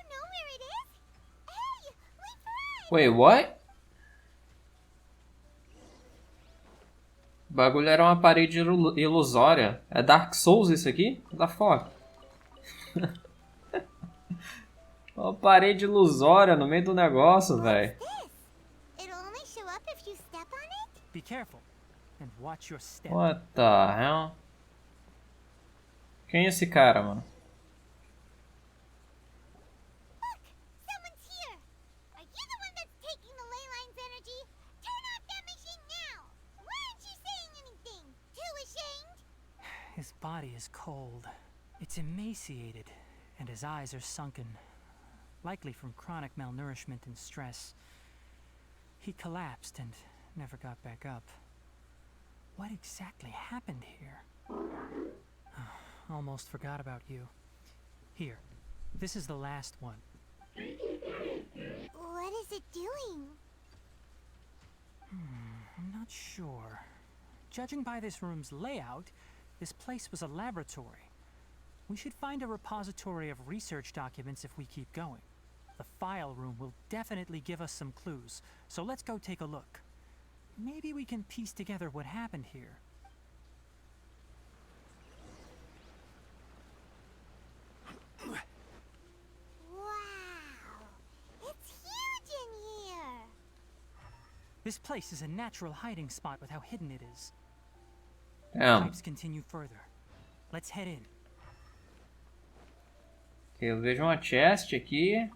know where it is? Hey, we've run! Wait, what? O bagulho era uma parede ilusória. É Dark Souls isso aqui? What the fuck? Uma parede ilusória no meio do negócio, velho. This? It'll only show up if you step on it? Be careful and watch your step. What the hell? Quem é esse cara, mano? Look! Someone's here! Are you the one that's taking the ley line's energy? Turn off that machine now! Why aren't you saying anything? Too ashamed? His body is cold. It's emaciated, and his eyes are sunken, likely from chronic malnourishment and stress. He collapsed and never got back up. What exactly happened here? Almost forgot about you. Here, this is the last one. What is it doing? I'm not sure. Judging by this room's layout, this place was a laboratory. We should find a repository of research documents if we keep going. The file room will definitely give us some clues, so let's go take a look. Maybe we can piece together what happened here. Wow! It's huge in here! This place is a natural hiding spot with how hidden it is. Damn. Pipes continue further. Let's head in. Ok, eu vejo uma chest aqui.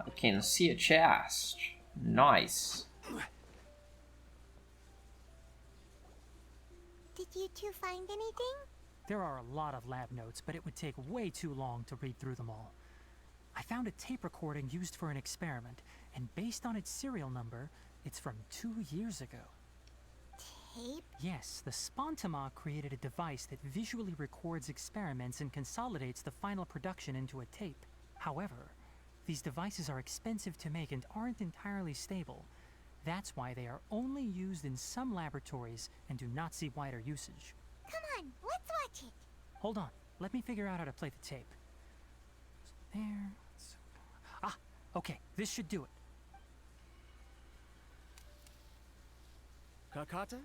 I can see a chest. Nice. Did you two find anything? There are a lot of lab notes, but it would take way too long to read through them all. I found a tape recording used for an experiment, and based on its serial number, it's from 2 years ago. Tape? Yes, the Spontima created a device that visually records experiments and consolidates the final production into a tape. However, these devices are expensive to make and aren't entirely stable. That's why they are only used in some laboratories and do not see wider usage. Come on, let's watch it. Hold on, let me figure out how to play the tape. There. Ah, okay, this should do it. Kakata?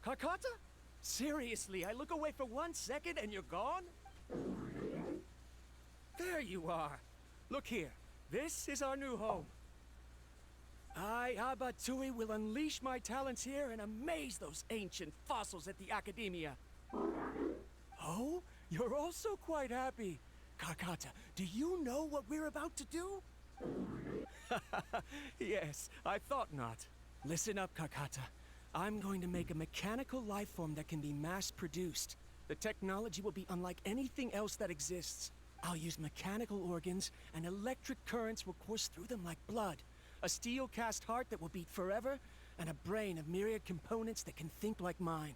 Kakata? Seriously, I look away for 1 second and you're gone? There you are. Look here. This is our new home. I, Abatui, will unleash my talents here and amaze those ancient fossils at the Academia. Oh, you're also quite happy. Kakata, do you know what we're about to do? Yes, I thought not. Listen up, Kakata. I'm going to make a mechanical life form that can be mass-produced. The technology will be unlike anything else that exists. I'll use mechanical organs, and electric currents will course through them like blood. A steel-cast heart that will beat forever, and a brain of myriad components that can think like mine.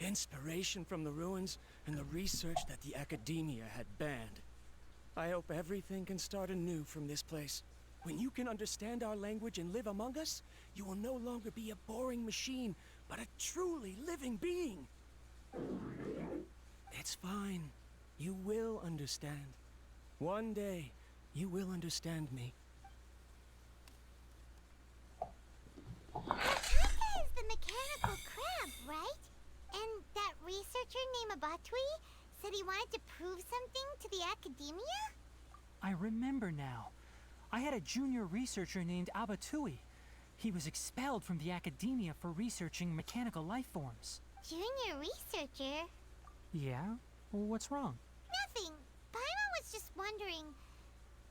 Inspiration from the ruins, and the research that the Academia had banned. I hope everything can start anew from this place. When you can understand our language and live among us, you will no longer be a boring machine, but a truly living being. It's fine. You will understand. One day, you will understand me. Taka is the mechanical crab, right? And that researcher named Abatui said he wanted to prove something to the Academia? I remember now. I had a junior researcher named Abatui. He was expelled from the Academia for researching mechanical life forms. Junior researcher? Yeah? Well, what's wrong? Nothing. Paimon was just wondering,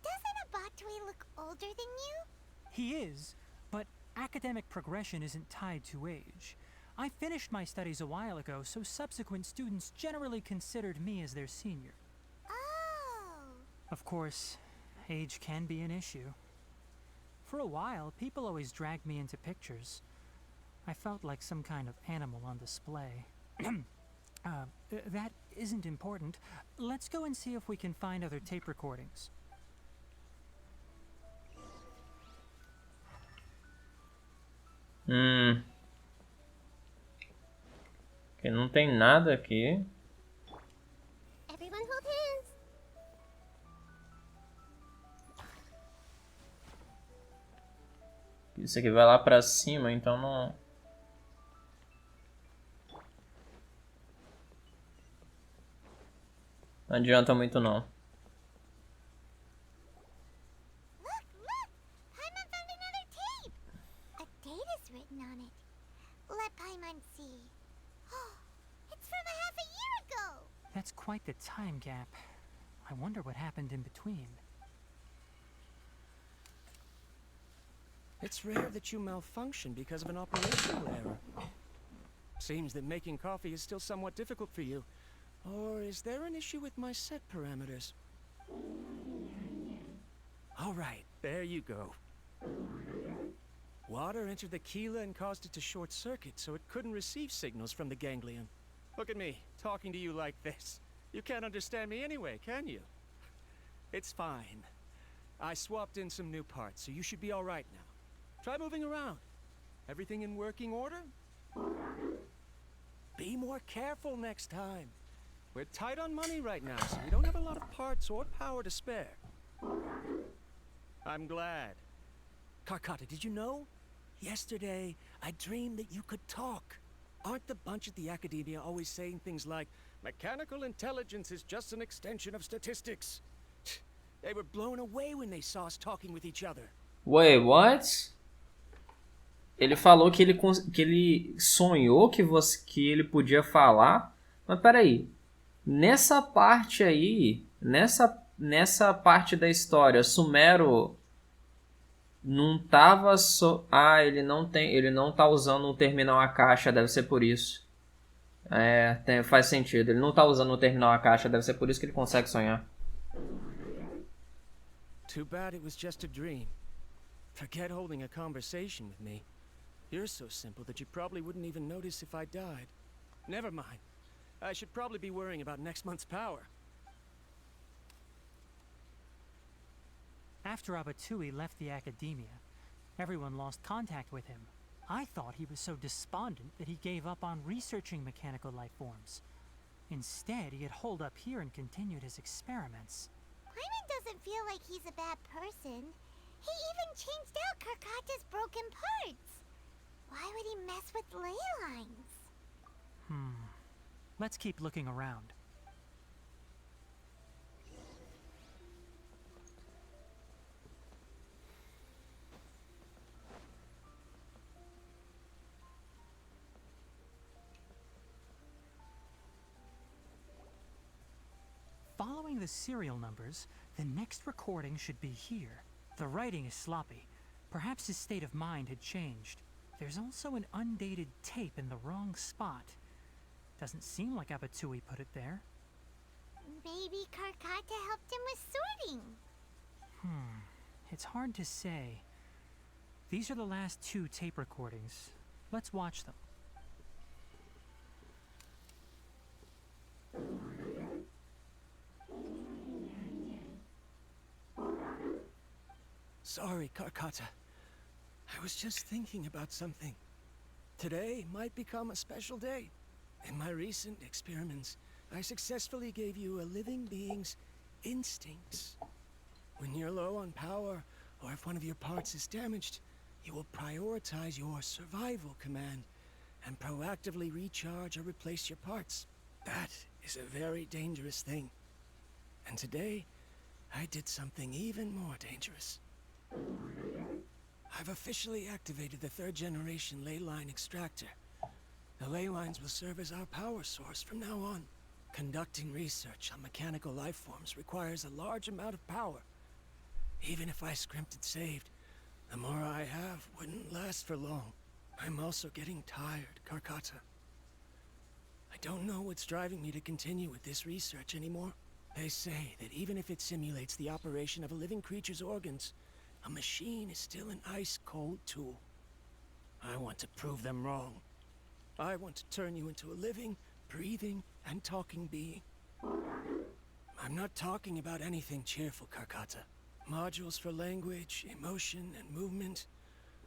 doesn't Abatui look older than you? He is, but academic progression isn't tied to age. I finished my studies a while ago, so subsequent students generally considered me as their senior. Oh. Of course, age can be an issue. For a while, people always dragged me into pictures. I felt like some kind of animal on display. That isn't important. Let's go and see if we can find other tape recordings. Ok, não tem nada aqui. Everyone hold hands. Isso aqui vai lá pra cima, então não... Não adianta muito não. Look, look! Paimon found another tape! A date is written on it. Let Paimon see. It's from a half a year ago! That's quite the time gap. I wonder what happened in between. It's rare that you malfunction because of an operational error. Seems that making coffee is still somewhat difficult for you. Or is there an issue with my set parameters? All right, there you go. Water entered the Keela and caused it to short-circuit, so it couldn't receive signals from the ganglion. Look at me, talking to you like this. You can't understand me anyway, can you? It's fine. I swapped in some new parts, so you should be all right now. Try moving around. Everything in working order? Be more careful next time. We're tight on money right now, so we don't have a lot of parts or power to spare. I'm glad. Karkata, did you know? Yesterday, I dreamed that you could talk. Aren't the bunch at the Academia always saying things like, mechanical intelligence is just an extension of statistics? They were blown away when they saw us talking with each other. Wait, what? Ele falou que ele sonhou que ele podia falar. Mas peraí. Nessa parte aí, nessa parte da história, Sumero não tava ele não tá usando o terminal a caixa, deve ser por isso. Faz sentido. Ele não tá usando o terminal a caixa, deve ser por isso que ele consegue sonhar. Too bad it was just a dream. Forget holding a conversation with me. You're so simple that you probably wouldn't even notice if I died. Never mind. I should probably be worrying about next month's power. After Abatui left the Academia, everyone lost contact with him. I thought he was so despondent that he gave up on researching mechanical life forms. Instead, he had holed up here and continued his experiments. Paimon doesn't feel like he's a bad person. He even changed out Karkata's broken parts. Why would he mess with ley lines? Let's keep looking around. Following the serial numbers, the next recording should be here. The writing is sloppy. Perhaps his state of mind had changed. There's also an undated tape in the wrong spot. Doesn't seem like Abatui put it there. Maybe Karkata helped him with sorting. It's hard to say. These are the last 2 tape recordings. Let's watch them. Sorry, Karkata. I was just thinking about something. Today might become a special day. In my recent experiments, I successfully gave you a living being's instincts. When you're low on power, or if one of your parts is damaged, you will prioritize your survival command and proactively recharge or replace your parts. That is a very dangerous thing. And today, I did something even more dangerous. I've officially activated the 3rd generation ley line extractor. The ley lines will serve as our power source from now on. Conducting research on mechanical life forms requires a large amount of power. Even if I scrimped and saved, the more I have wouldn't last for long. I'm also getting tired, Karkata. I don't know what's driving me to continue with this research anymore. They say that even if it simulates the operation of a living creature's organs, a machine is still an ice-cold tool. I want to prove them wrong. I want to turn you into a living, breathing, and talking being. I'm not talking about anything cheerful, Karkata. Modules for language, emotion, and movement.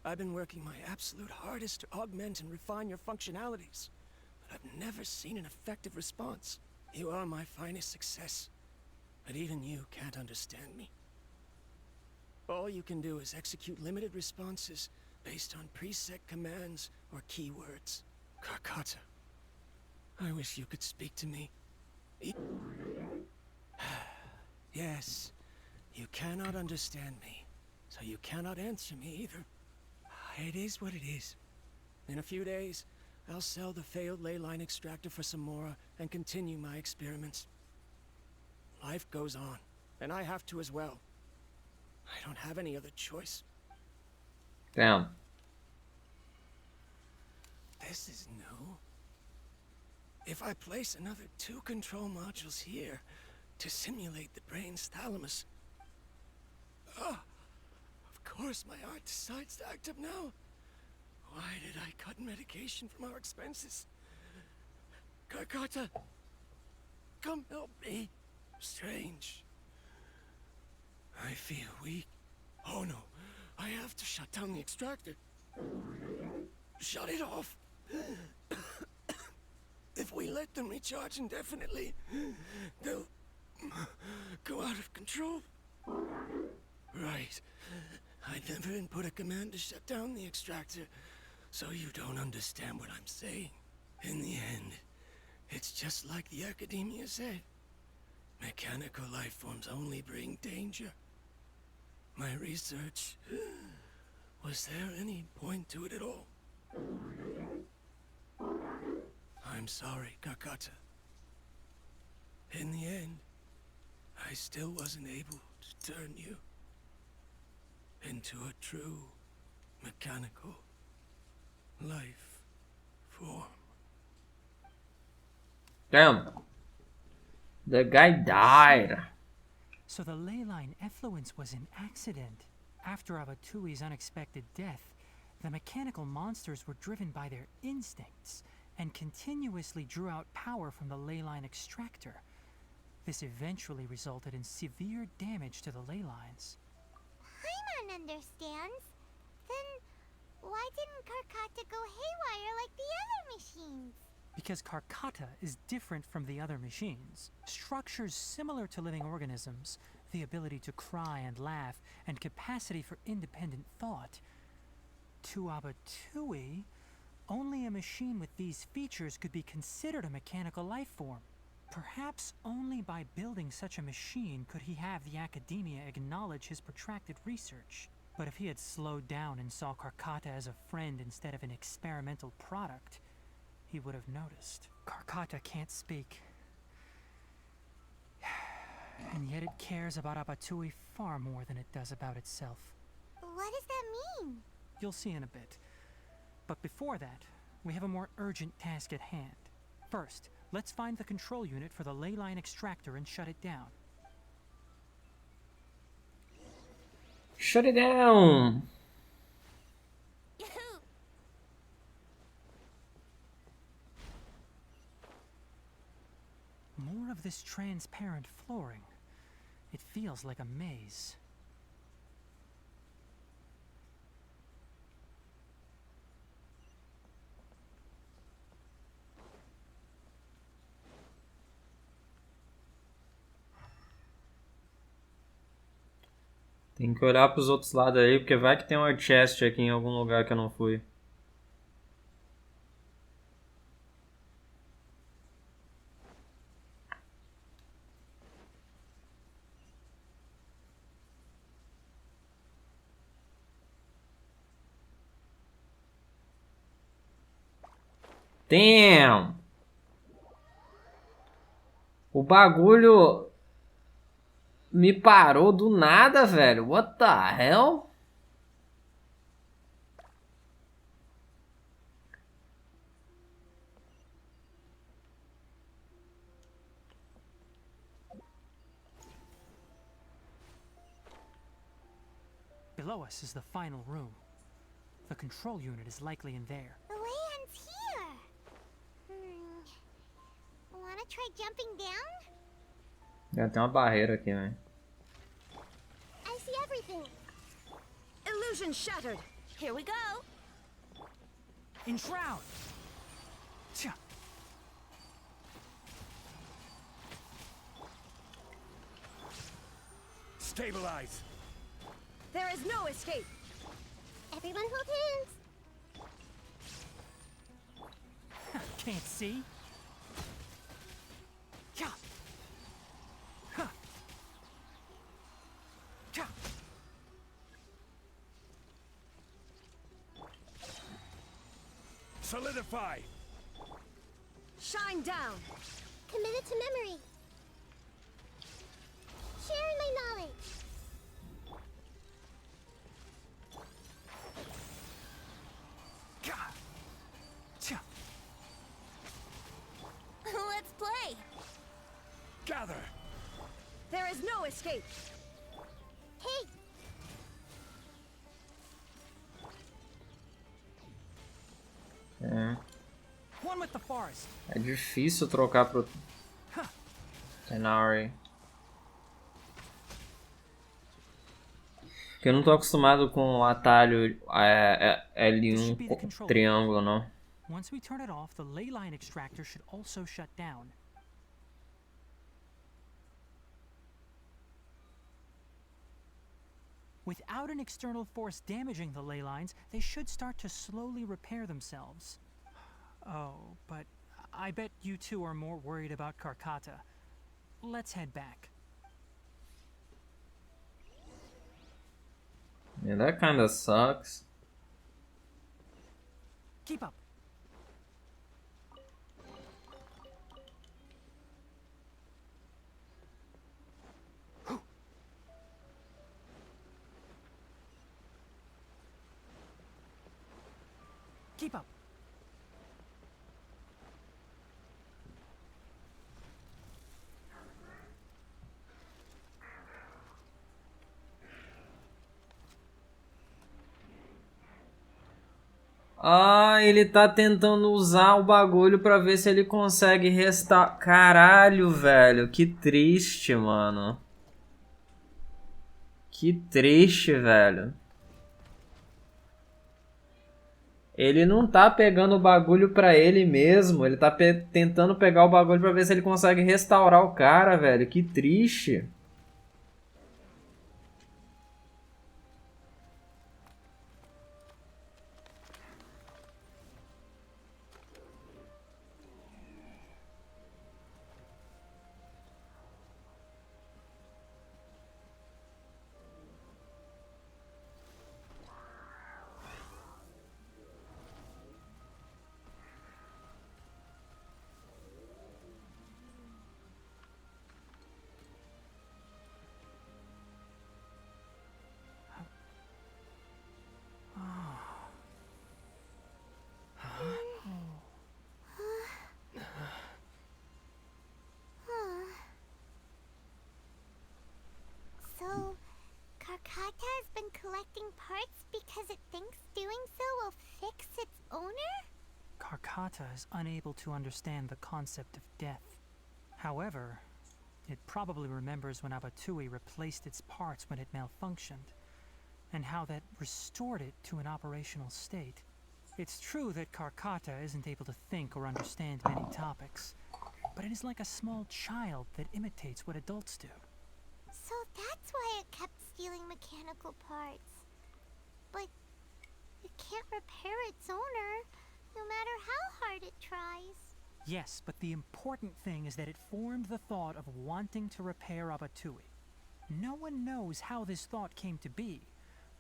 I've been working my absolute hardest to augment and refine your functionalities, but I've never seen an effective response. You are my finest success, but even you can't understand me. All you can do is execute limited responses based on preset commands or keywords. Karkata, I wish you could speak to me. Yes, you cannot understand me, so you cannot answer me either. It is what it is. In a few days, I'll sell the failed ley line extractor for some more and continue my experiments. Life goes on, and I have to as well. I don't have any other choice. Damn. This is new. If I place another 2 control modules here to simulate the brain's thalamus... of course my heart decides to act up now. Why did I cut medication from our expenses? Karkata, come help me. Strange. I feel weak. Oh no, I have to shut down the extractor. Shut it off. If we let them recharge indefinitely, they'll go out of control. Right. I never input a command to shut down the extractor, so you don't understand what I'm saying. In the end, it's just like the academia said. Mechanical life forms only bring danger. My research... Was there any point to it at all? I'm sorry, Karkata. In the end, I still wasn't able to turn you into a true mechanical life form. Damn. The guy died. So the ley line effluence was an accident. After Abatui's unexpected death, the mechanical monsters were driven by their instincts and continuously drew out power from the ley line extractor. This eventually resulted in severe damage to the ley lines. Paimon understands. Then why didn't Karkata go haywire like the other machines? Because Karkata is different from the other machines. Structures similar to living organisms, the ability to cry and laugh, and capacity for independent thought. To Abatui, only a machine with these features could be considered a mechanical life form. Perhaps only by building such a machine could he have the academia acknowledge his protracted research. But if he had slowed down and saw Karkata as a friend instead of an experimental product, he would have noticed. Karkata can't speak. And yet it cares about Abatui far more than it does about itself. What does that mean? You'll see in a bit. But before that, we have a more urgent task at hand. First, let's find the control unit for the ley line extractor and shut it down. Shut it down. More of this transparent flooring. It feels like a maze. Tem que olhar pros outros lados aí, porque vai que tem uma chest aqui em algum lugar que eu não fui. Damn! O bagulho me parou do nada, velho. What the hell? Below us is the final room. The control unit is likely in there. The way ends here. Wanna try jumping down? Já tem uma barreira aqui, né? I see everything. Illusion shattered. Here we go. Enshroud! Tja. Stabilize. There is no escape. Everyone hold hands. Can't see? Tja. Huh. Tja. Solidify. Shine down. Commit it to memory. There is no escape. Hey! One with the forest. É difícil trocar pro Tighnari. Porque eu não tô acostumado com o atalho L1 triângulo, não. Once we turn it off, the ley line extractor should also shut down. Without an external force damaging the ley lines, they should start to slowly repair themselves. Oh, but I bet you two are more worried about Karkata. Let's head back. Yeah, that kinda sucks. Keep up. Keep up. Ah, ele tá tentando usar o bagulho pra ver se ele consegue restar. Caralho, velho. Que triste, mano. Que triste, velho. Ele não tá pegando o bagulho pra ele mesmo. Ele tá tentando pegar o bagulho pra ver se ele consegue restaurar o cara, velho. Que triste. So, Karkata has been collecting parts because it thinks doing so will fix its owner? Karkata is unable to understand the concept of death. However, it probably remembers when Abatui replaced its parts when it malfunctioned, and how that restored it to an operational state. It's true that Karkata isn't able to think or understand many topics, but it is like a small child that imitates what adults do. So that's why it kept stealing mechanical parts. But it can't repair its owner, no matter how hard it tries. Yes, but the important thing is that it formed the thought of wanting to repair Abatui. No one knows how this thought came to be,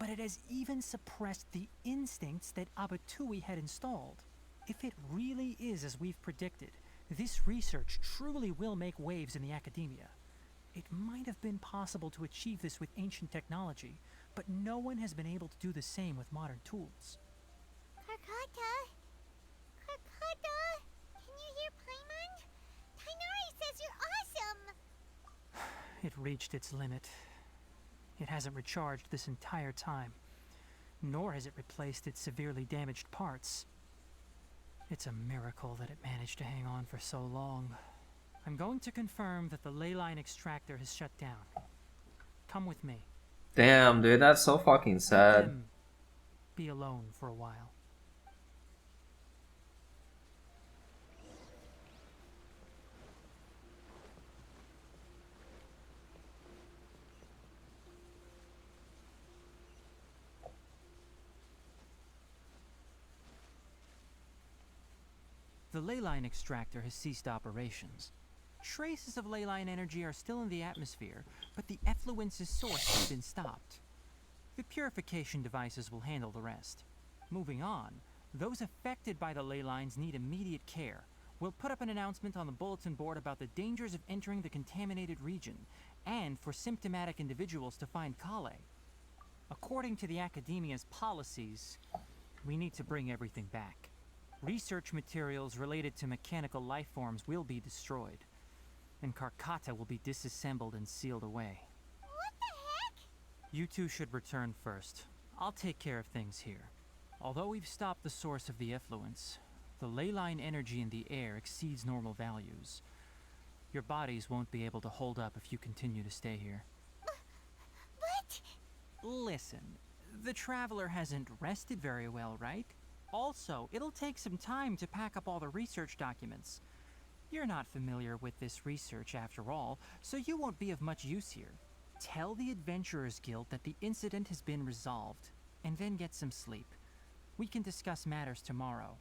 but it has even suppressed the instincts that Abatui had installed. If it really is as we've predicted, this research truly will make waves in the academia. It might have been possible to achieve this with ancient technology, but no one has been able to do the same with modern tools. Karkata? Karkata? Can you hear Paimon? Tighnari says you're awesome! It reached its limit. It hasn't recharged this entire time, nor has it replaced its severely damaged parts. It's a miracle that it managed to hang on for so long. I'm going to confirm that the ley line extractor has shut down. Come with me. Damn, dude, that's so fucking sad. Be alone for a while. The ley line extractor has ceased operations. Traces of ley line energy are still in the atmosphere, but the effluence's source has been stopped. The purification devices will handle the rest. Moving on, those affected by the ley lines need immediate care. We'll put up an announcement on the bulletin board about the dangers of entering the contaminated region, and for symptomatic individuals to find Kale. According to the Academia's policies, we need to bring everything back. Research materials related to mechanical life forms will be destroyed. and Karkata will be disassembled and sealed away. What the heck? You two should return first. I'll take care of things here. Although we've stopped the source of the effluence, the ley line energy in the air exceeds normal values. Your bodies won't be able to hold up if you continue to stay here. But... Listen, the traveler hasn't rested very well, right? Also, it'll take some time to pack up all the research documents. You're not familiar with this research after all, so you won't be of much use here. Tell the Adventurers Guild that the incident has been resolved, and then get some sleep. We can discuss matters tomorrow.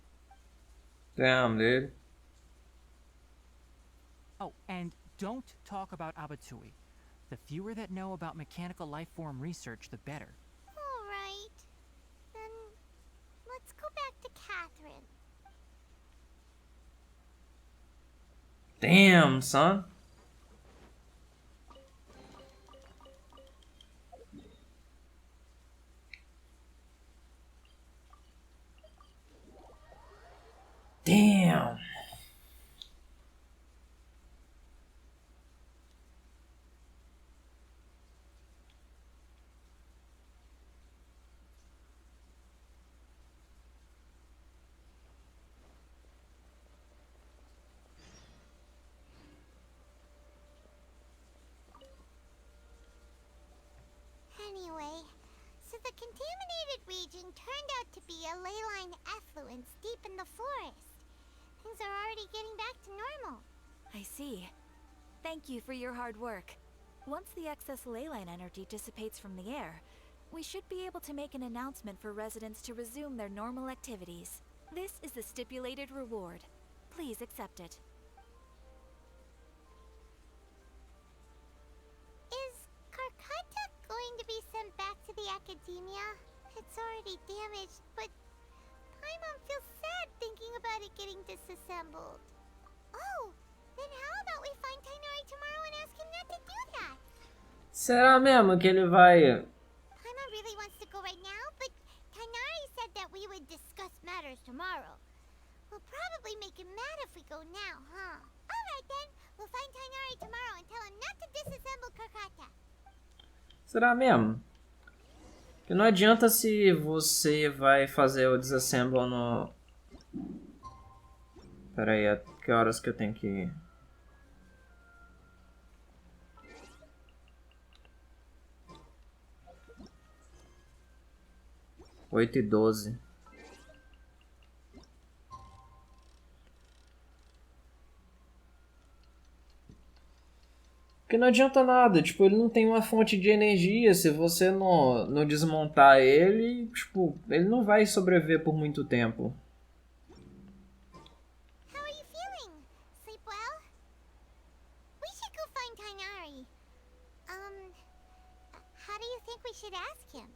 Damn, dude. Oh, and don't talk about Abatui. The fewer that know about mechanical life form research, the better. Alright. Then... let's go back to Catherine. Damn, son. Damn. Anyway, so the contaminated region turned out to be a ley line effluence deep in the forest. Things are already getting back to normal. I see. Thank you for your hard work. Once the excess ley line energy dissipates from the air, we should be able to make an announcement for residents to resume their normal activities. This is the stipulated reward. Please accept it. Is Karkata going to be sent back to the academia? It's already damaged, but Paimon feels sad thinking about it getting disassembled. Oh, then how about we find Tighnari tomorrow and ask him not to do that? Será mesmo que ele vai? Paimon really wants to go right now, but Tighnari said that we would discuss matters tomorrow. We'll probably make him mad if we go now, huh? Alright then, we'll find Tighnari tomorrow and tell him not to disassemble Karkata. Será mesmo? Que não adianta se você vai fazer o disassemble no... Pera aí, a que horas que eu tenho que ir? Oito e 12. Porque não adianta nada, tipo, ele não tem uma fonte de energia. Se você não desmontar ele, tipo, ele não vai sobreviver por muito tempo. How are you feeling? Sleep well? We should go find Tighnari. How do you think we should ask him?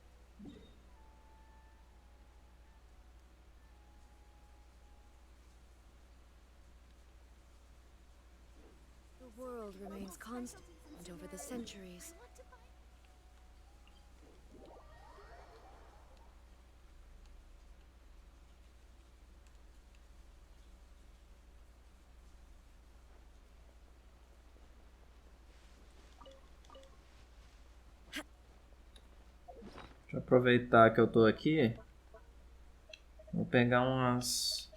The world remains constant over the centuries. Deixa eu aproveitar que eu tô aqui. Vou pegar umas...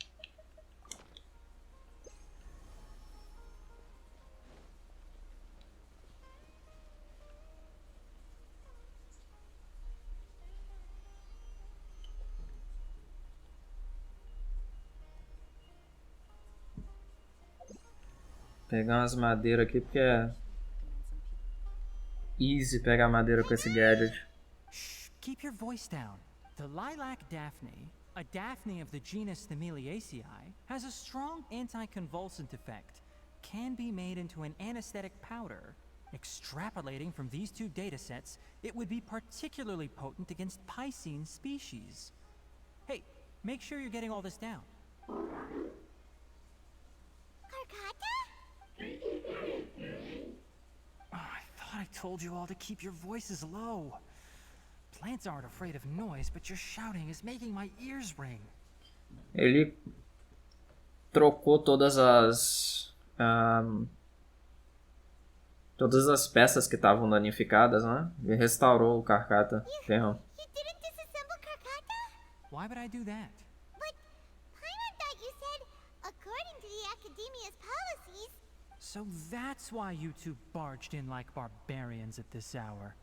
Pegar umas madeiras aqui porque é easy pegar madeira com esse gadget. Shh, keep your voice down. The lilac daphne, a daphne of the genus Thameliaceae, has a strong anti-convulsant effect. Can be made into an anesthetic powder. Extrapolating from these two datasets, it would be particularly potent against Piscine species. Hey, make sure you're getting all this down. Karkata? Oh, I thought I told you all to keep your voices low. Plants aren't afraid of noise, but your shouting is making my ears ring. Ele trocou todas as Todas as peças que estavam danificadas, né? E restaurou o Carcata. Ferrão. You didn't disassemble Karkata? Why would I do that? But Paimon thought you said, according to the Academia's policies... So that's why you two barged in like barbarians at this hour.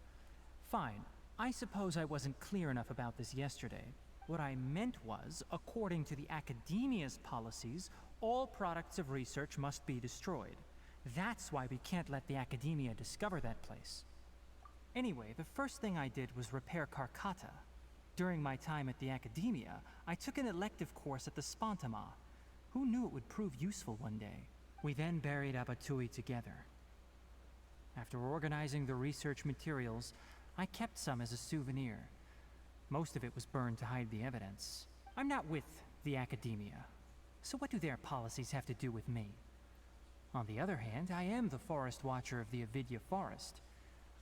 Fine. I suppose I wasn't clear enough about this yesterday. What I meant was, according to the Academia's policies, all products of research must be destroyed. That's why we can't let the Academia discover that place. Anyway, the first thing I did was repair Carcata. During my time at the Academia, I took an elective course at the Spontama. Who knew it would prove useful one day? We then buried Abatui together. After organizing the research materials, I kept some as a souvenir. Most of it was burned to hide the evidence. I'm not with the Academia, so what do their policies have to do with me? On the other hand, I am the Forest Watcher of the Avidya Forest.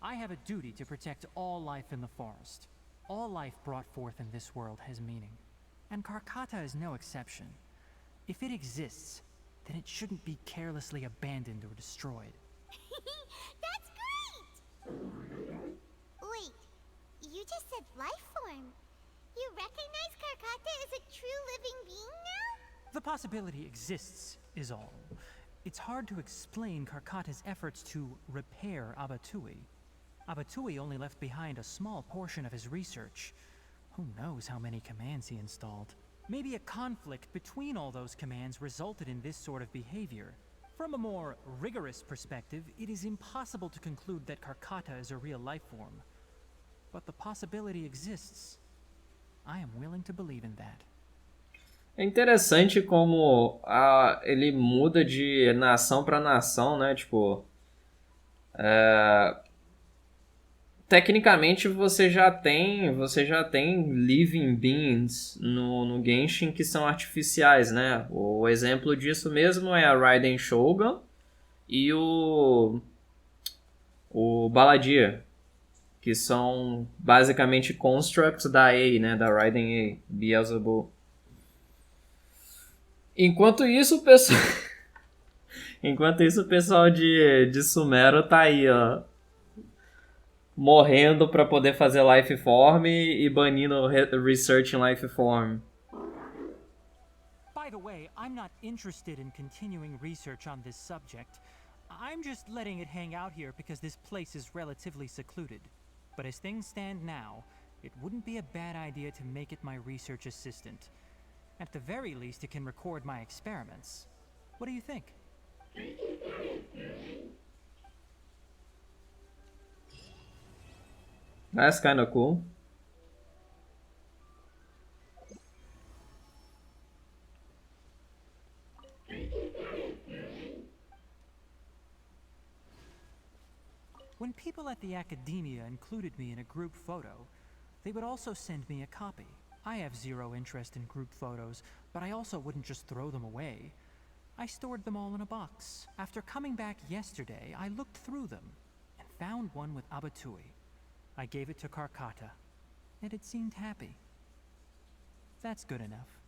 I have a duty to protect all life in the forest. All life brought forth in this world has meaning, and Carcata is no exception. If it exists, then it shouldn't be carelessly abandoned or destroyed. That's great! Wait, you just said life form. You recognize Karkata as a true living being now? The possibility exists, is all. It's hard to explain Karkata's efforts to repair Abatui. Abatui only left behind a small portion of his research. Who knows how many commands he installed? Maybe a conflict between all those commands resulted in this sort of behavior. From a more rigorous perspective, it is impossible to conclude that Karkata is a real life form. But the possibility exists. I am willing to believe in that. É interessante como ele muda de nação para nação, né? Tipo, tecnicamente você já tem living beings no Genshin que são artificiais, né? O exemplo disso mesmo é a Raiden Shogun e o Baladir, que são basicamente constructs da A, né? Da Raiden A, Beelzebub. Enquanto isso, o pessoal de Sumero tá aí, ó, morrendo pra poder fazer life form e banindo research em life form. By the way, I'm not interested in continuing research on this subject. I'm just letting it hang out here because this place is relatively secluded. But as things stand now, it wouldn't be a bad idea to make it my research assistant. At the very least, it can record my experiments. What do you think? That's kind of cool. When people at the Academia included me in a group photo, they would also send me a copy. I have zero interest in group photos, but I also wouldn't just throw them away. I stored them all in a box. After coming back yesterday, I looked through them and found one with Abatui. I gave it to Carcata, and it seemed happy. That's good enough.